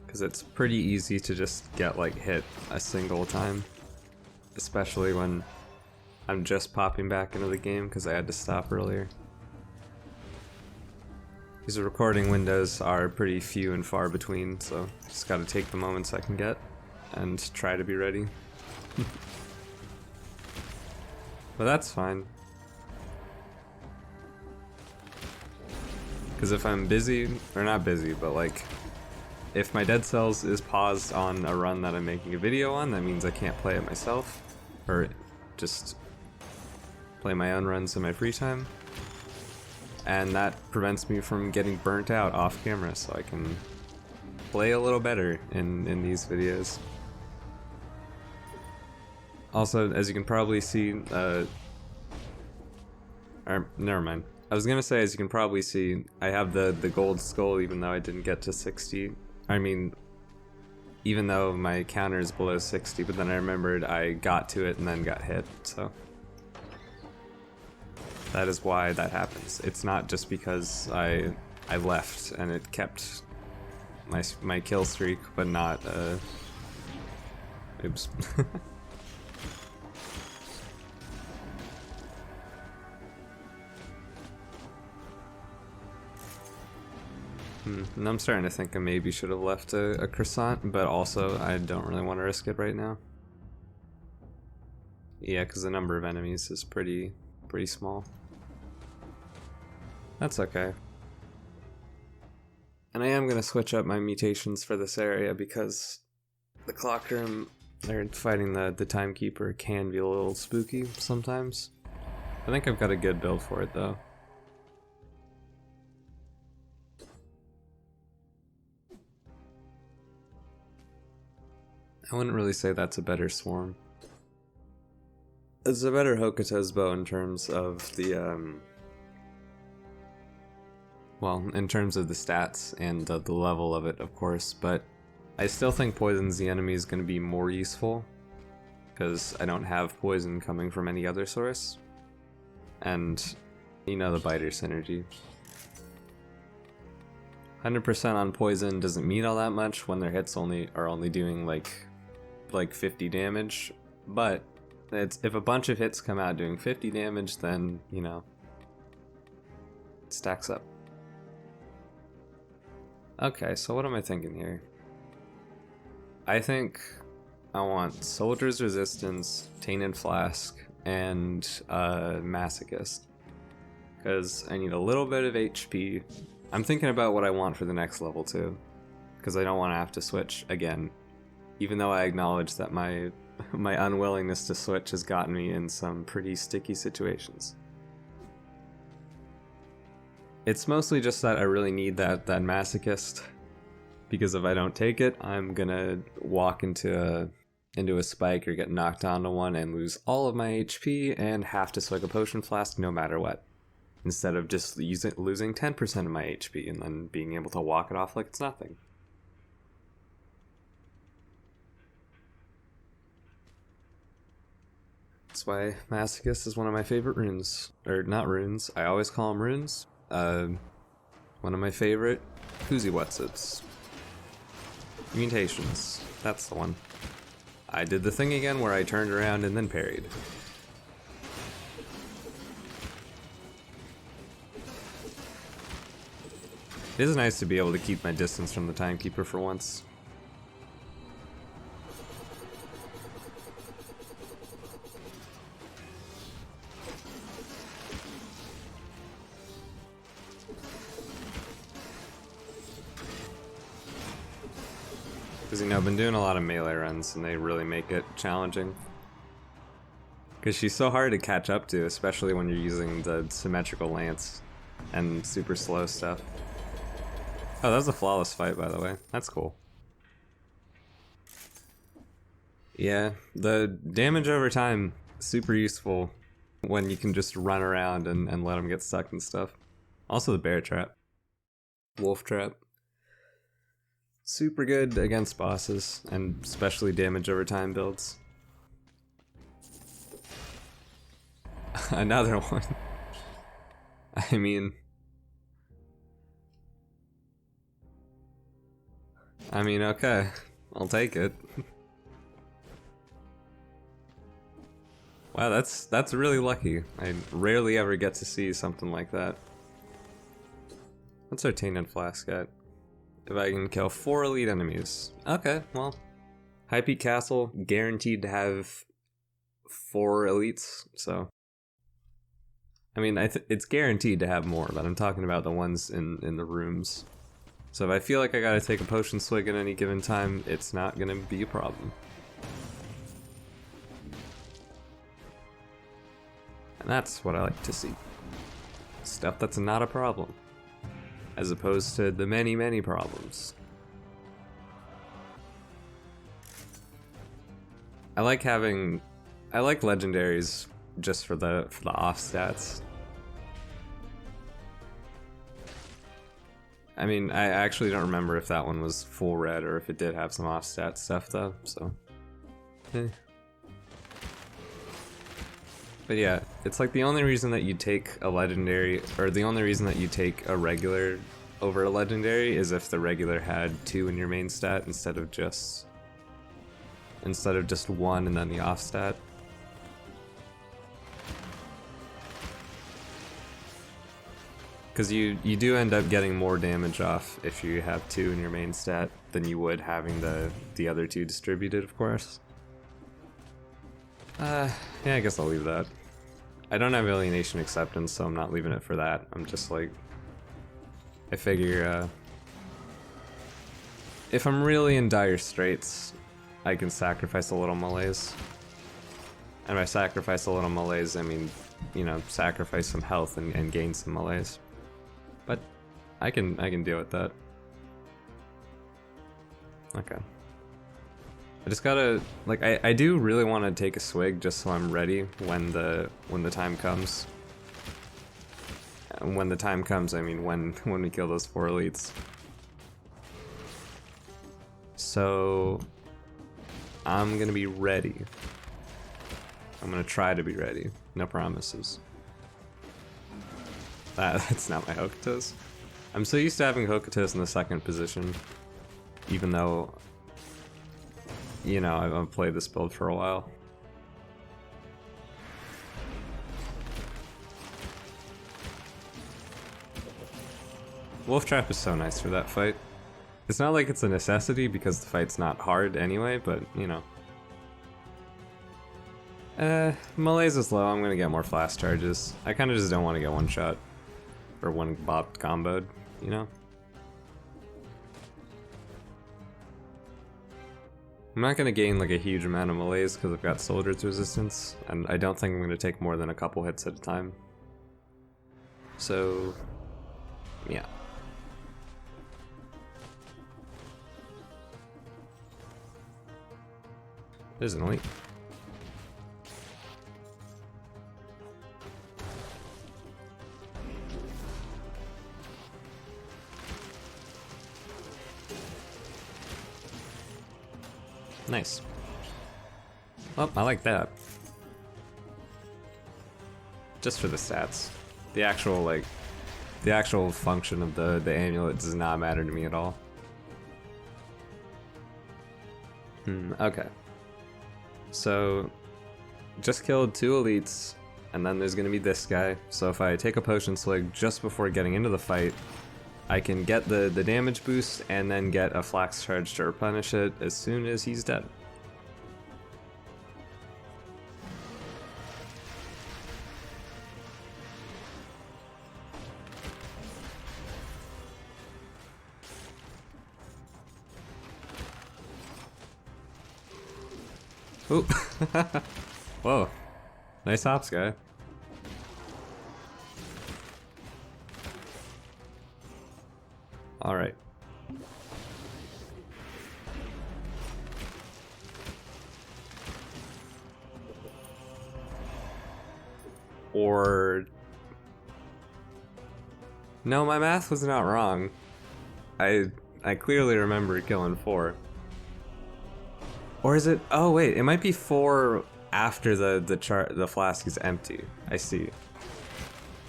Because it's pretty easy to just get like hit a single time. Especially when I'm just popping back into the game because I had to stop earlier. These recording windows are pretty few and far between, so just gotta take the moments I can get and try to be ready. But that's fine. Because if I'm busy, or not busy, but like, if my Dead Cells is paused on a run that I'm making a video on, that means I can't play it myself, or just play my own runs in my free time. And that prevents me from getting burnt out off camera, so I can play a little better in these videos. Also, as you can probably see, or never mind. I was gonna say, as you can probably see, I have the gold skull even though I didn't get to 60. I mean, even though my counter is below 60, but then I remembered I got to it and then got hit, so. That is why that happens. It's not just because I left and it kept my kill streak, but not, oops. And I'm starting to think I maybe should have left a croissant, but also I don't really want to risk it right now. Yeah, because the number of enemies is pretty small. That's okay. And I am going to switch up my mutations for this area because the clock room, or fighting the timekeeper, can be a little spooky sometimes. I think I've got a good build for it though. I wouldn't really say that's a better swarm. It's a better Hokuto's bow in terms of the, well, in terms of the stats and the level of it, of course, but I still think Poison's the enemy is going to be more useful, because I don't have poison coming from any other source, and you know the biter synergy. 100% on poison doesn't mean all that much when their hits are only doing like 50 damage, but if a bunch of hits come out doing 50 damage, then, you know, it stacks up. Okay, so what am I thinking here? I think I want Soldier's Resistance, Tainted Flask, and Masochist. Because I need a little bit of HP. I'm thinking about what I want for the next level too. Because I don't want to have to switch again. Even though I acknowledge that my unwillingness to switch has gotten me in some pretty sticky situations. It's mostly just that I really need that Masochist. Because if I don't take it, I'm gonna walk into a spike or get knocked onto one and lose all of my HP and have to swig a potion flask no matter what. Instead of just losing 10% of my HP and then being able to walk it off like it's nothing. That's why Masochist is one of my favorite runes. Or not runes, I always call them runes. One of my favorite Kuziwetsits. Mutations, that's the one. I did the thing again where I turned around and then parried. It is nice to be able to keep my distance from the timekeeper for once. Because, you know, I've been doing a lot of melee runs and they really make it challenging. Because she's so hard to catch up to, especially when you're using the symmetrical lance and super slow stuff. Oh, that was a flawless fight, by the way. That's cool. Yeah, the damage over time, super useful when you can just run around and let them get stuck and stuff. Also the bear trap. Wolf trap. Super good against bosses, and especially damage over time builds. Another one. I mean, okay. I'll take it. Wow, that's really lucky. I rarely ever get to see something like that. What's our Tainted Flask at? If I can kill 4 elite enemies. Okay, well. High Peak Castle, guaranteed to have 4 elites, so. I mean, it's guaranteed to have more, but I'm talking about the ones in the rooms. So if I feel like I gotta take a potion swig at any given time, it's not gonna be a problem. And that's what I like to see. Stuff that's not a problem. As opposed to the many, many problems. I like legendaries just for the off stats. I mean, I actually don't remember if that one was full red or if it did have some off stat stuff though, so. But yeah, it's like the only reason that you take a legendary, or the only reason that you take a regular over a legendary is if the regular had 2 in your main stat instead of just 1 and then the off stat. Because you do end up getting more damage off if you have 2 in your main stat than you would having the other 2 distributed, of course. Yeah, I guess I'll leave that. I don't have Alienation Acceptance, so I'm not leaving it for that. I'm just like, I figure if I'm really in dire straits, I can sacrifice a little malaise. And by sacrifice a little malaise, I mean, you know, sacrifice some health and gain some malaise. But I can deal with that. Okay. I just gotta, like, I do really want to take a swig just so I'm ready when the time comes. And when the time comes, I mean when we kill those 4 elites. So I'm gonna be ready. I'm gonna try to be ready. No promises. That's not my Hokutos. I'm so used to having Hokutos in the second position, even though, you know, I've played this build for a while. Wolf Trap is so nice for that fight. It's not like it's a necessity because the fight's not hard anyway, but, you know. Malaise is low, I'm gonna get more flash charges. I kinda just don't want to get one shot. Or one bot comboed, you know? I'm not gonna gain like a huge amount of malaise because I've got soldier's resistance, and I don't think I'm gonna take more than a couple hits at a time. So, yeah. There's an elite. Nice. Oh, I like that. Just for the stats. The actual function of the amulet does not matter to me at all. Okay. So, just killed 2 elites, and then there's gonna be this guy. So if I take a potion swig just before getting into the fight, I can get the damage boost and then get a flax charge to replenish it as soon as he's dead. Ooh. Whoa. Nice hops, guy. Alright. Or... No, my math was not wrong. I clearly remember killing 4. Or is it? Oh wait, it might be 4 after the flask is empty. I see.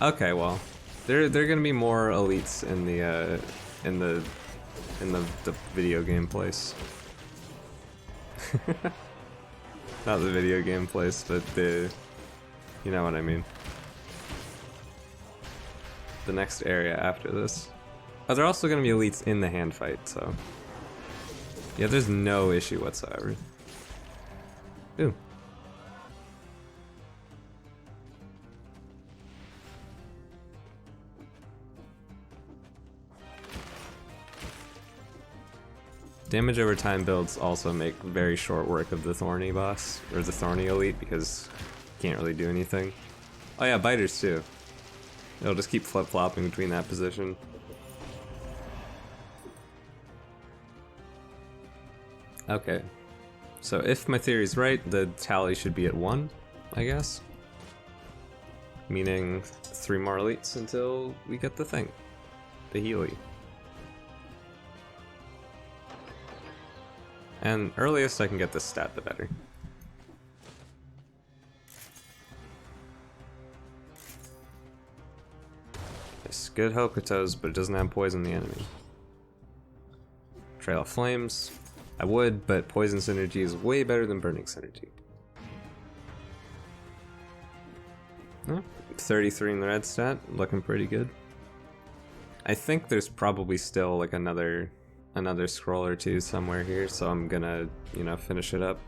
Okay, well, there are gonna be more elites in the video game place. Not the video game place, but you know what I mean. The next area after this. Oh, there are also gonna be elites in the hand fight, so. Yeah, there's no issue whatsoever. Ooh. Damage over time builds also make very short work of the Thorny boss, or the Thorny elite, because you can't really do anything. Oh yeah, biters too. It'll just keep flip-flopping between that position. Okay, so if my theory's right, the tally should be at 1, I guess. Meaning 3 more elites until we get the thing. The Healy. And earliest I can get this stat, the better. It's good Hokutos, but it doesn't have poison the enemy. Trail of Flames. I would, but poison synergy is way better than burning synergy. 33 in the red stat, looking pretty good. I think there's probably still like another scroll or 2 somewhere here, so I'm gonna, you know, finish it up.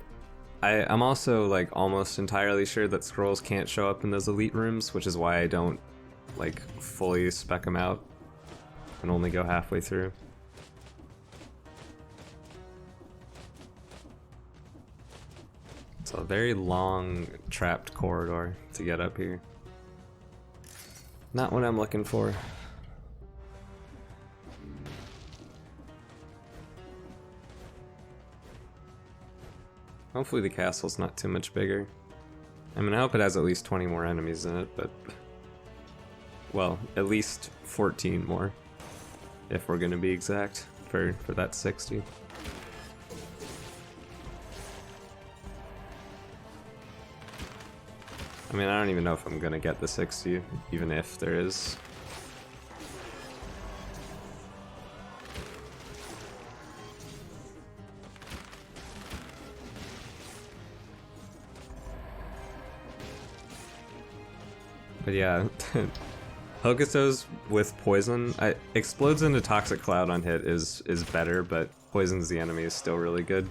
I'm also like almost entirely sure that scrolls can't show up in those elite rooms, which is why I don't like fully spec them out and only go halfway through. It's a very long trapped corridor to get up here. Not what I'm looking for. Hopefully the castle's not too much bigger. I mean, I hope it has at least 20 more enemies in it, but... Well, at least 14 more, if we're gonna be exact, for that 60. I mean, I don't even know if I'm gonna get the 60, even if there is But yeah, Hokuto's with poison, explodes into toxic cloud on hit is better, but poisons the enemy is still really good.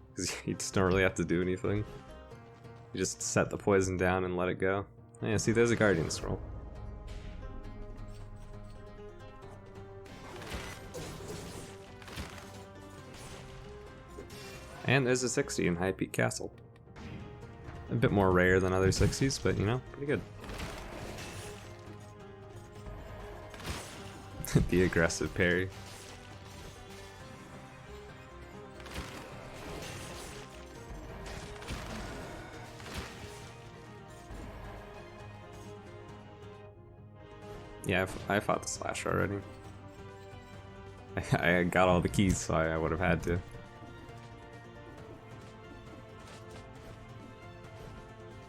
Because you just don't really have to do anything. You just set the poison down and let it go. Oh, yeah, see, there's a Guardian Scroll. And there's a 60 in High Peak Castle. A bit more rare than other 60s, but you know, pretty good. The aggressive parry. Yeah, I fought the slash already. I got all the keys, so I would have had to.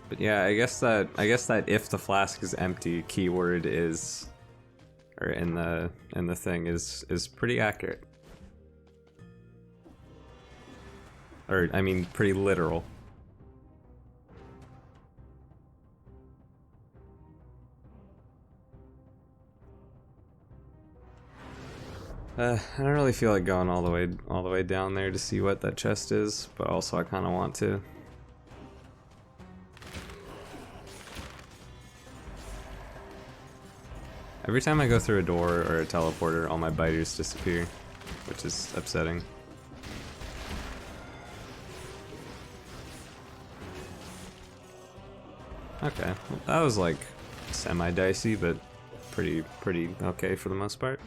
But yeah, I guess that if the flask is empty keyword is, or in the thing is pretty accurate. Or I mean, pretty literal. I don't really feel like going all the way down there to see what that chest is, but also I kind of want to. Every time I go through a door or a teleporter, all my biters disappear, which is upsetting. Okay, well, that was like semi-dicey, but pretty okay for the most part.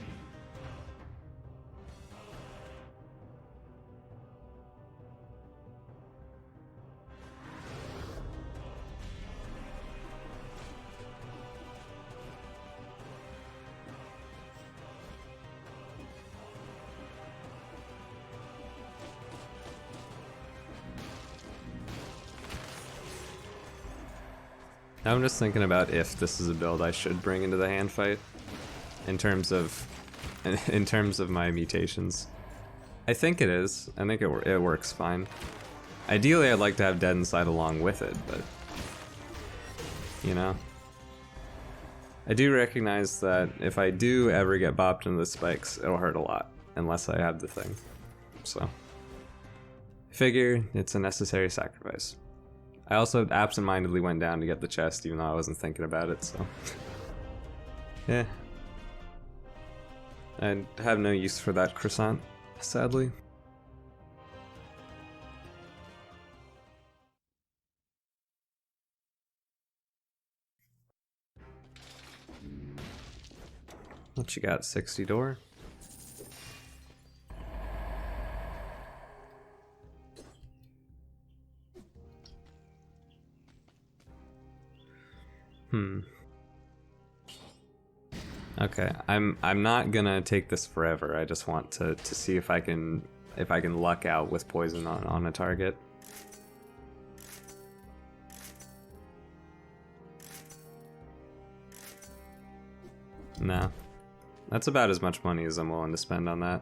Now I'm just thinking about if this is a build I should bring into the hand fight, in terms of my mutations. I think it is. I think it works fine. Ideally, I'd like to have Dead Inside along with it, but you know, I do recognize that if I do ever get bopped into the spikes, it'll hurt a lot unless I have the thing. So, I figure it's a necessary sacrifice. I also absentmindedly went down to get the chest even though I wasn't thinking about it, so. Yeah. I have no use for that croissant, sadly. What you got, 60 door? Okay, I'm not gonna take this forever. I just want to see if I can luck out with poison on a target. No. That's about as much money as I'm willing to spend on that.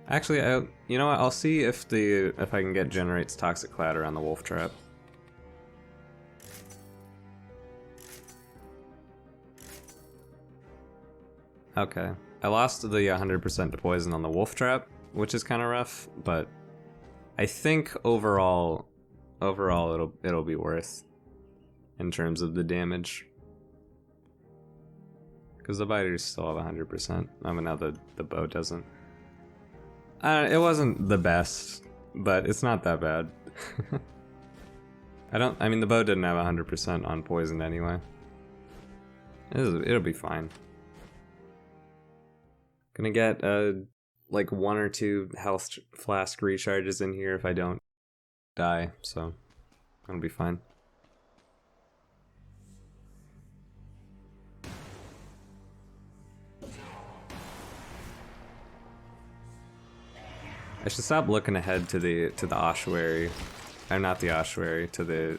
Actually, you know what? I'll see if I can get generates toxic cloud around the wolf trap. Okay, I lost the 100% to poison on the wolf trap, which is kind of rough, but I think overall it'll be worth in terms of the damage. Because the biters still have 100%. I mean, now the bow doesn't. It wasn't the best, but it's not that bad. I mean, the bow didn't have 100% on poison anyway. It'll be fine. Gonna get like 1 or 2 health flask recharges in here if I don't die, so it'll be fine. I should stop looking ahead to the ossuary. I'm not the ossuary, to the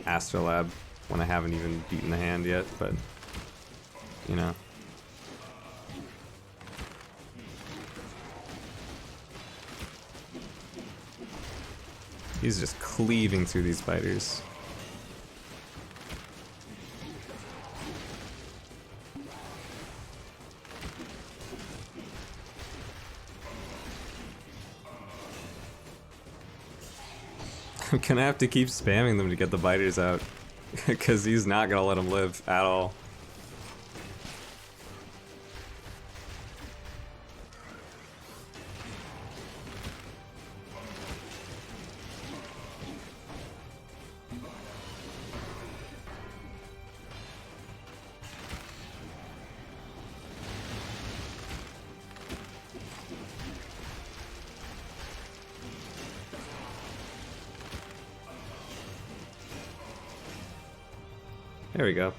astrolab when I haven't even beaten the hand yet, but you know. He's just cleaving through these biters. I'm gonna have to keep spamming them to get the biters out, because he's not gonna let him live at all. There we go.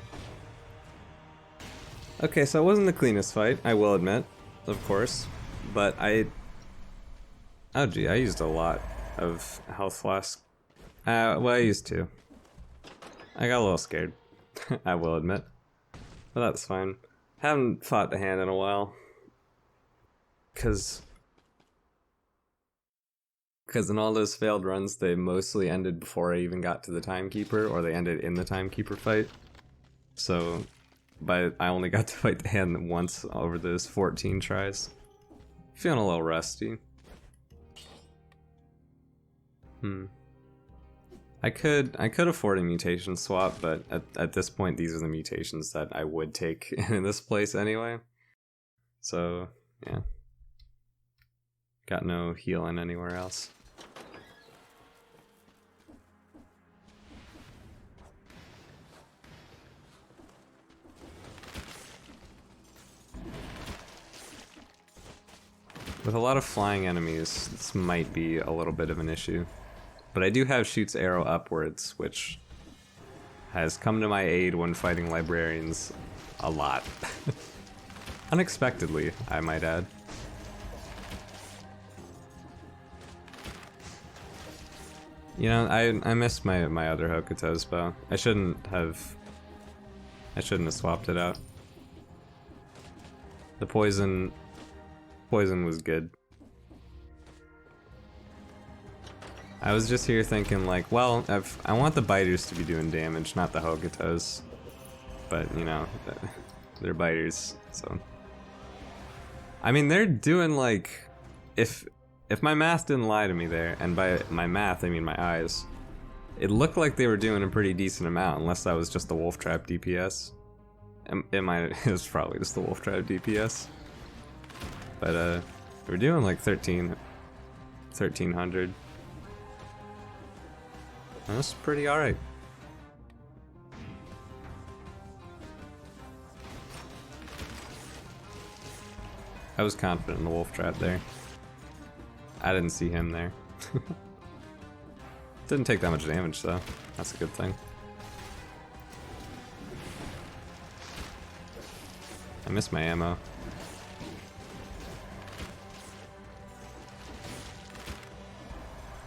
Okay, so it wasn't the cleanest fight, I will admit, of course, but oh gee, I used a lot of health flask. Well, I used to. I got a little scared, I will admit, but that's fine. Haven't fought the hand in a while, cause in all those failed runs, they mostly ended before I even got to the timekeeper, or they ended in the timekeeper fight. So, I only got to fight the hand once over those 14 tries. Feeling a little rusty. I could afford a mutation swap, but at this point, these are the mutations that I would take in this place anyway. So, yeah. Got no healing anywhere else. With a lot of flying enemies, this might be a little bit of an issue. But I do have shoots arrow upwards, which has come to my aid when fighting librarians a lot. Unexpectedly, I might add. You know, I missed my other Hokuto's bow. I shouldn't have swapped it out. The poison was good. I was just here thinking like, well, I want the biters to be doing damage, not the Hokutos. But, you know, they're biters, so. I mean, they're doing like, if my math didn't lie to me there, and by my math I mean my eyes, it looked like they were doing a pretty decent amount, unless that was just the wolf trap DPS. It was probably just the wolf trap DPS. But we're doing like 1300. That's pretty alright. I was confident in the wolf trap there. I didn't see him there. Didn't take that much damage though. That's a good thing. I missed my ammo.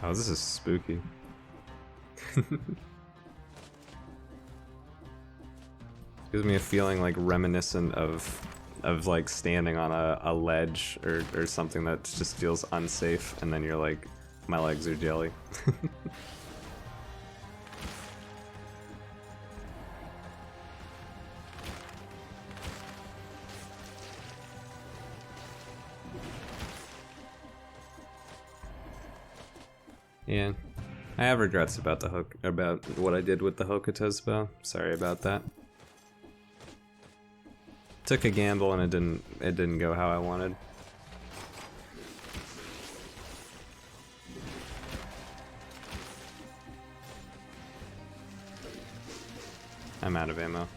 Oh, this is spooky. Gives me a feeling like reminiscent of like standing on a ledge or something that just feels unsafe, and then you're like, my legs are jelly. Yeah, I have regrets about about what I did with the Hokuto's bow. Sorry about that. Took a gamble and it didn't go how I wanted. I'm out of ammo.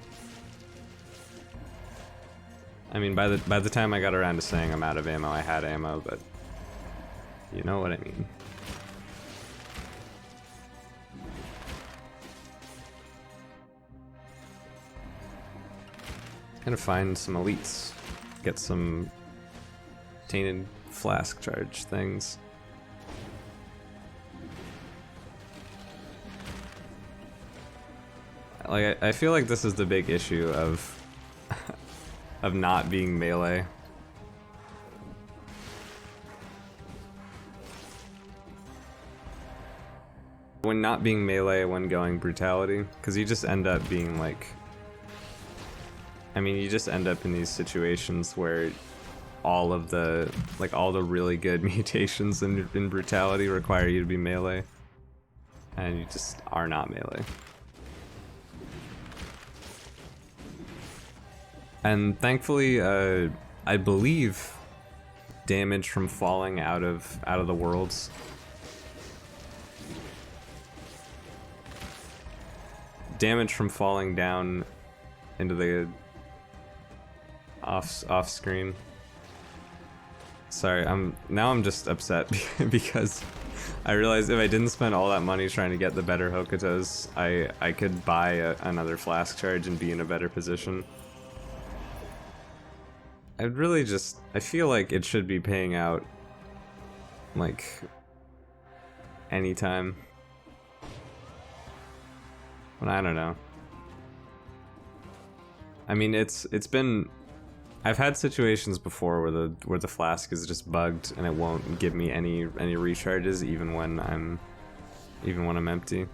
I mean, by the time I got around to saying I'm out of ammo, I had ammo, but you know what I mean. Gonna find some elites, get some tainted flask charge things. Like I feel like this is the big issue of of not being melee. When not being melee, when going brutality, because you just end up being like, I mean, you just end up in these situations where all the really good mutations in brutality require you to be melee. and you just are not melee. And thankfully, I believe damage from falling out of the worlds down into the off screen. Sorry, I'm just upset because I realized if I didn't spend all that money trying to get the better Hokutos, I could buy another flask charge and be in a better position. I feel like it should be paying out like anytime. But I don't know. I mean, I've had situations before where the flask is just bugged and it won't give me any recharges even when I'm empty.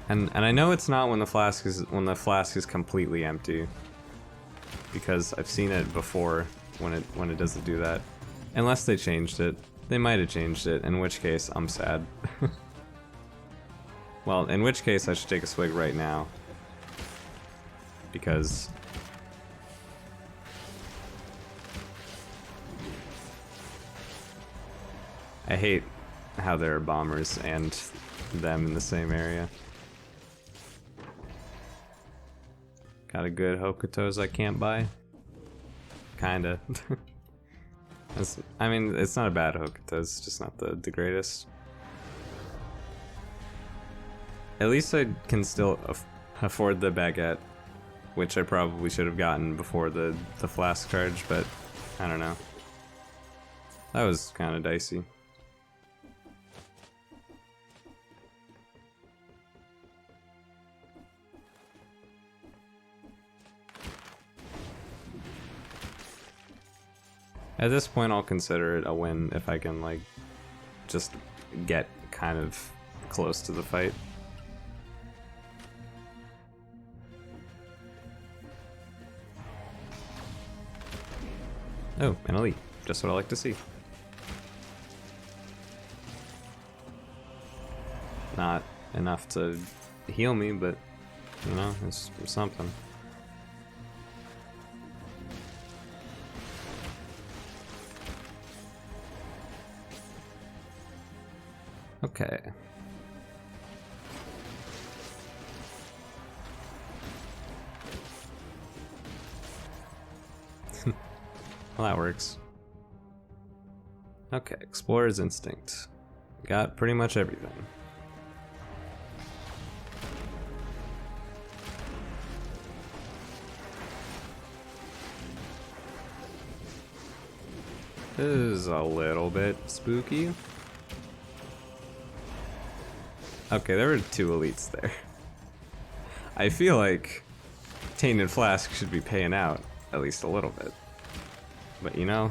And I know it's not when the flask is completely empty, because I've seen it before when it doesn't do that. Unless they changed it. They might have changed it, in which case I'm sad. Well, in which case I should take a swig right now, because I hate how there are bombers and them in the same area. Got a good Hokutos I can't buy? Kinda. I mean, it's not a bad Hokuto, it's just not the greatest. At least I can still afford the baguette, which I probably should have gotten before the flask charge, but I don't know. That was kind of dicey. At this point, I'll consider it a win if I can, like, just get kind of close to the fight. Oh, an elite. Just what I like to see. Not enough to heal me, but, you know, it's something. Okay. Well, that works. Okay, Explorer's Instinct. Got pretty much everything. This is a little bit spooky. Okay, there were two elites there. I feel like Tainted Flask should be paying out at least a little bit. But you know,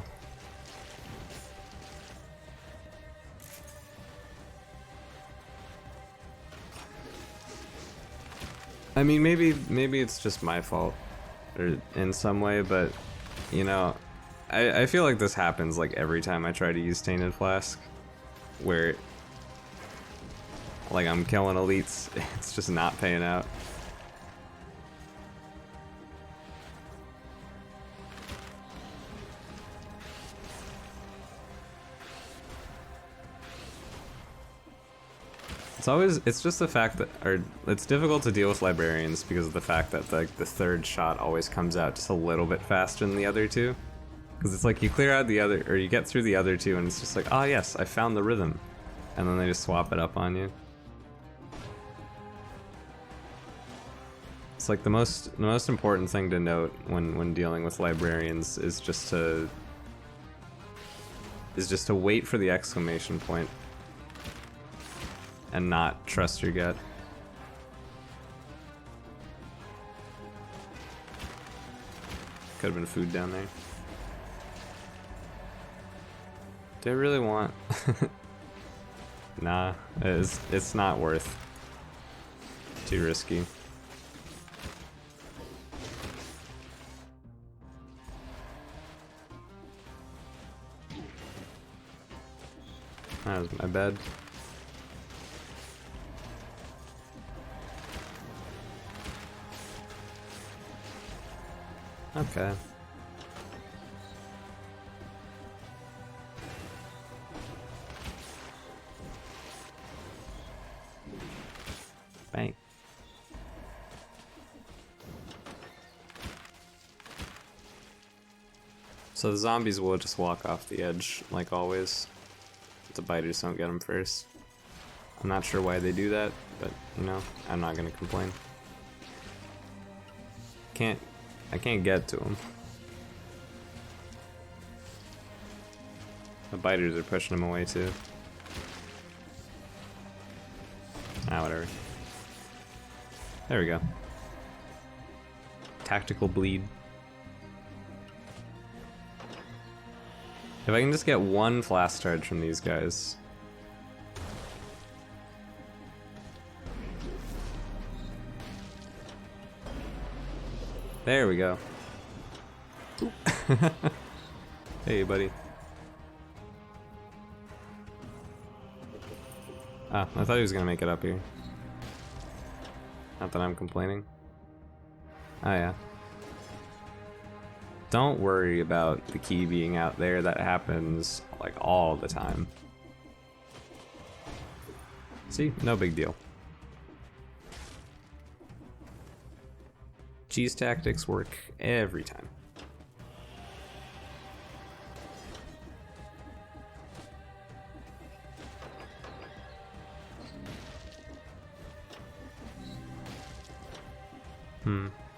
I mean, maybe it's just my fault, or in some way, but you know, I feel like this happens like every time I try to use Tainted Flask, where like I'm killing elites, it's just not paying out. It's just the fact that, or it's difficult to deal with librarians because of the fact that the third shot always comes out just a little bit faster than the other two. Because it's like you clear out the other, or you get through the other two and it's just like, oh yes, I found the rhythm. And then they just swap it up on you. It's like the most important thing to note when dealing with librarians is just to wait for the exclamation point. And not trust your gut. Could have been food down there. Do I really want? Nah, it's not worth. Too risky. That was my bad. Okay. Bang. So the zombies will just walk off the edge, like always. The biters don't get them first. I'm not sure why they do that, but, you know, I'm not gonna complain. I can't get to them. The biters are pushing them away too. Ah, whatever. There we go. Tactical bleed. If I can just get one flash charge from these guys. There we go. Hey, buddy. Ah, I thought he was gonna make it up here. Not that I'm complaining. Oh yeah. Don't worry about the key being out there. That happens like all the time. See? No big deal. Cheese tactics work every time.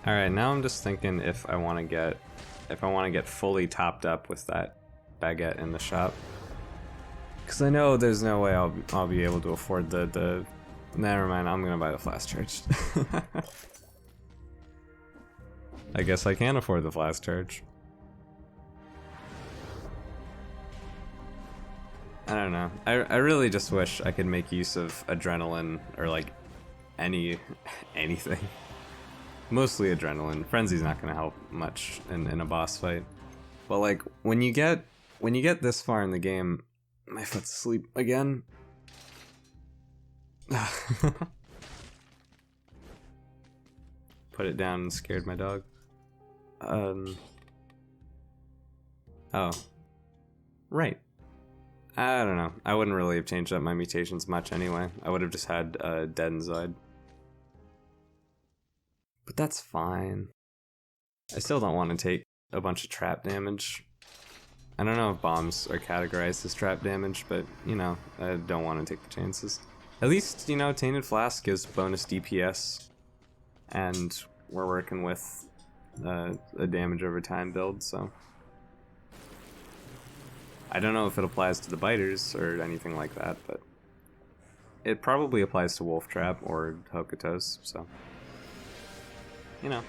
Alright, now I'm just thinking if I want to get fully topped up with that baguette in the shop. Because I know there's no way I'll be able to afford the never mind, I'm gonna buy the flash charge. I guess I can afford the flash charge. I don't know. I really just wish I could make use of adrenaline or like anything. Mostly adrenaline. Frenzy's not gonna help much in a boss fight. But like when you get this far in the game, my foot's asleep again. Put it down and scared my dog. Oh. Right. I don't know. I wouldn't really have changed up my mutations much anyway. I would have just had dead inside. But that's fine. I still don't want to take a bunch of trap damage. I don't know if bombs are categorized as trap damage, but, you know, I don't want to take the chances. At least, you know, Tainted Flask gives bonus DPS, and we're working with a damage over time build, so... I don't know if it applies to the biters or anything like that, but it probably applies to Wolf Trap or Hokutos, so... You know.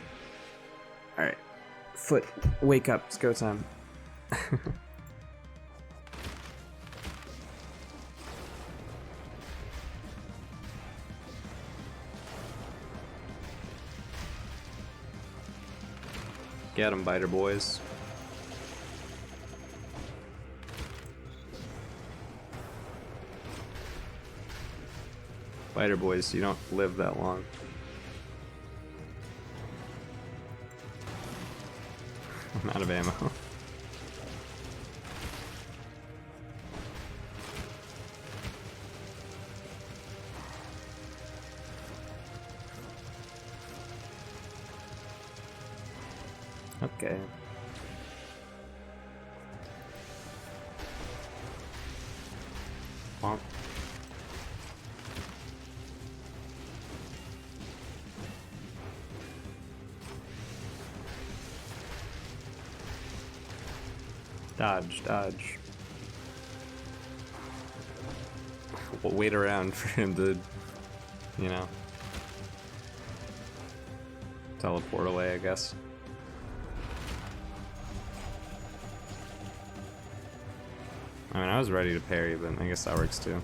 Alright. Foot, wake up, it's go time. Get 'em, biter boys. Biter boys, you don't live that long. I'm out of ammo. Okay. Bonk. Dodge, dodge. We'll wait around for him to, you know, teleport away, I guess. I mean, I was ready to parry, but I guess that works too.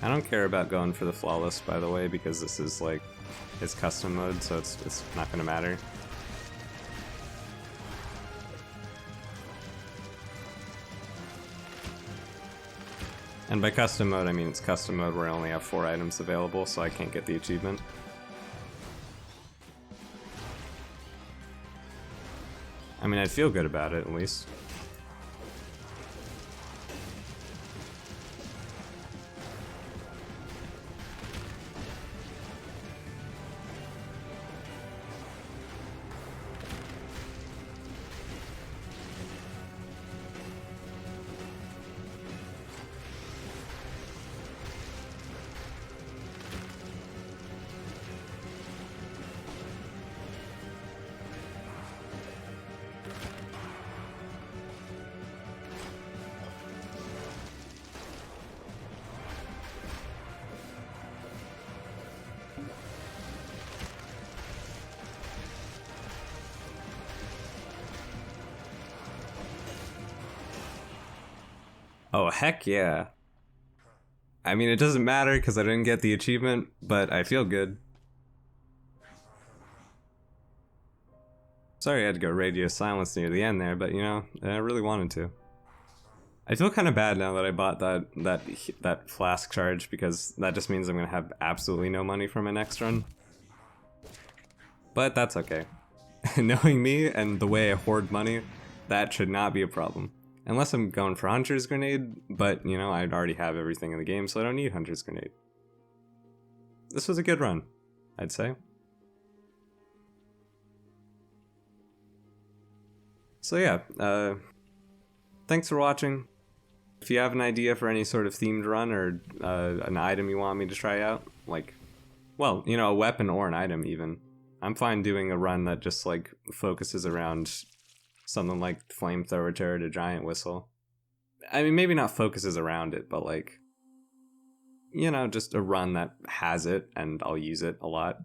I don't care about going for the flawless, by the way, because this is like, it's custom mode, so it's not gonna matter. And by custom mode, I mean it's custom mode where I only have 4 items available, so I can't get the achievement. I mean, I'd feel good about it, at least. Oh, heck yeah. I mean, it doesn't matter because I didn't get the achievement, but I feel good. Sorry I had to go radio silence near the end there, but you know, I really wanted to. I feel kind of bad now that I bought that flask charge, because that just means I'm gonna have absolutely no money for my next run. But that's okay. Knowing me and the way I hoard money, that should not be a problem. Unless I'm going for Hunter's Grenade, but, you know, I'd already have everything in the game, so I don't need Hunter's Grenade. This was a good run, I'd say. So yeah, thanks for watching. If you have an idea for any sort of themed run or an item you want me to try out, like, well, you know, a weapon or an item even, I'm fine doing a run that just, like, focuses around something like Flamethrower Turret or Giant Whistle. I mean, maybe not focuses around it, but like, you know, just a run that has it and I'll use it a lot.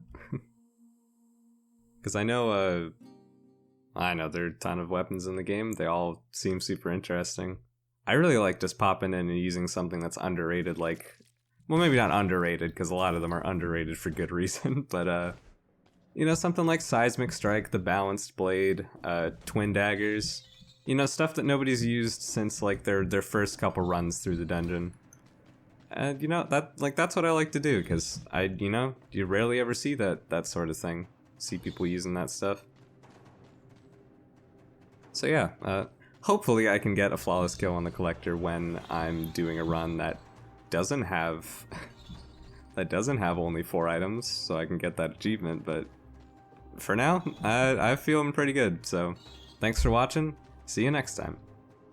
Because I know there are a ton of weapons in the game. They all seem super interesting. I really like just popping in and using something that's underrated, like, well, maybe not underrated, because a lot of them are underrated for good reason, but you know, something like Seismic Strike, the Balanced Blade, Twin Daggers. You know, stuff that nobody's used since, like, their first couple runs through the dungeon. And, you know, that's what I like to do, because you know, you rarely ever see that sort of thing. See people using that stuff. So yeah, hopefully I can get a flawless kill on the Collector when I'm doing a run that doesn't have... that doesn't have only 4 items, so I can get that achievement, but... for now, I'm feeling pretty good, so thanks for watching, see you next time.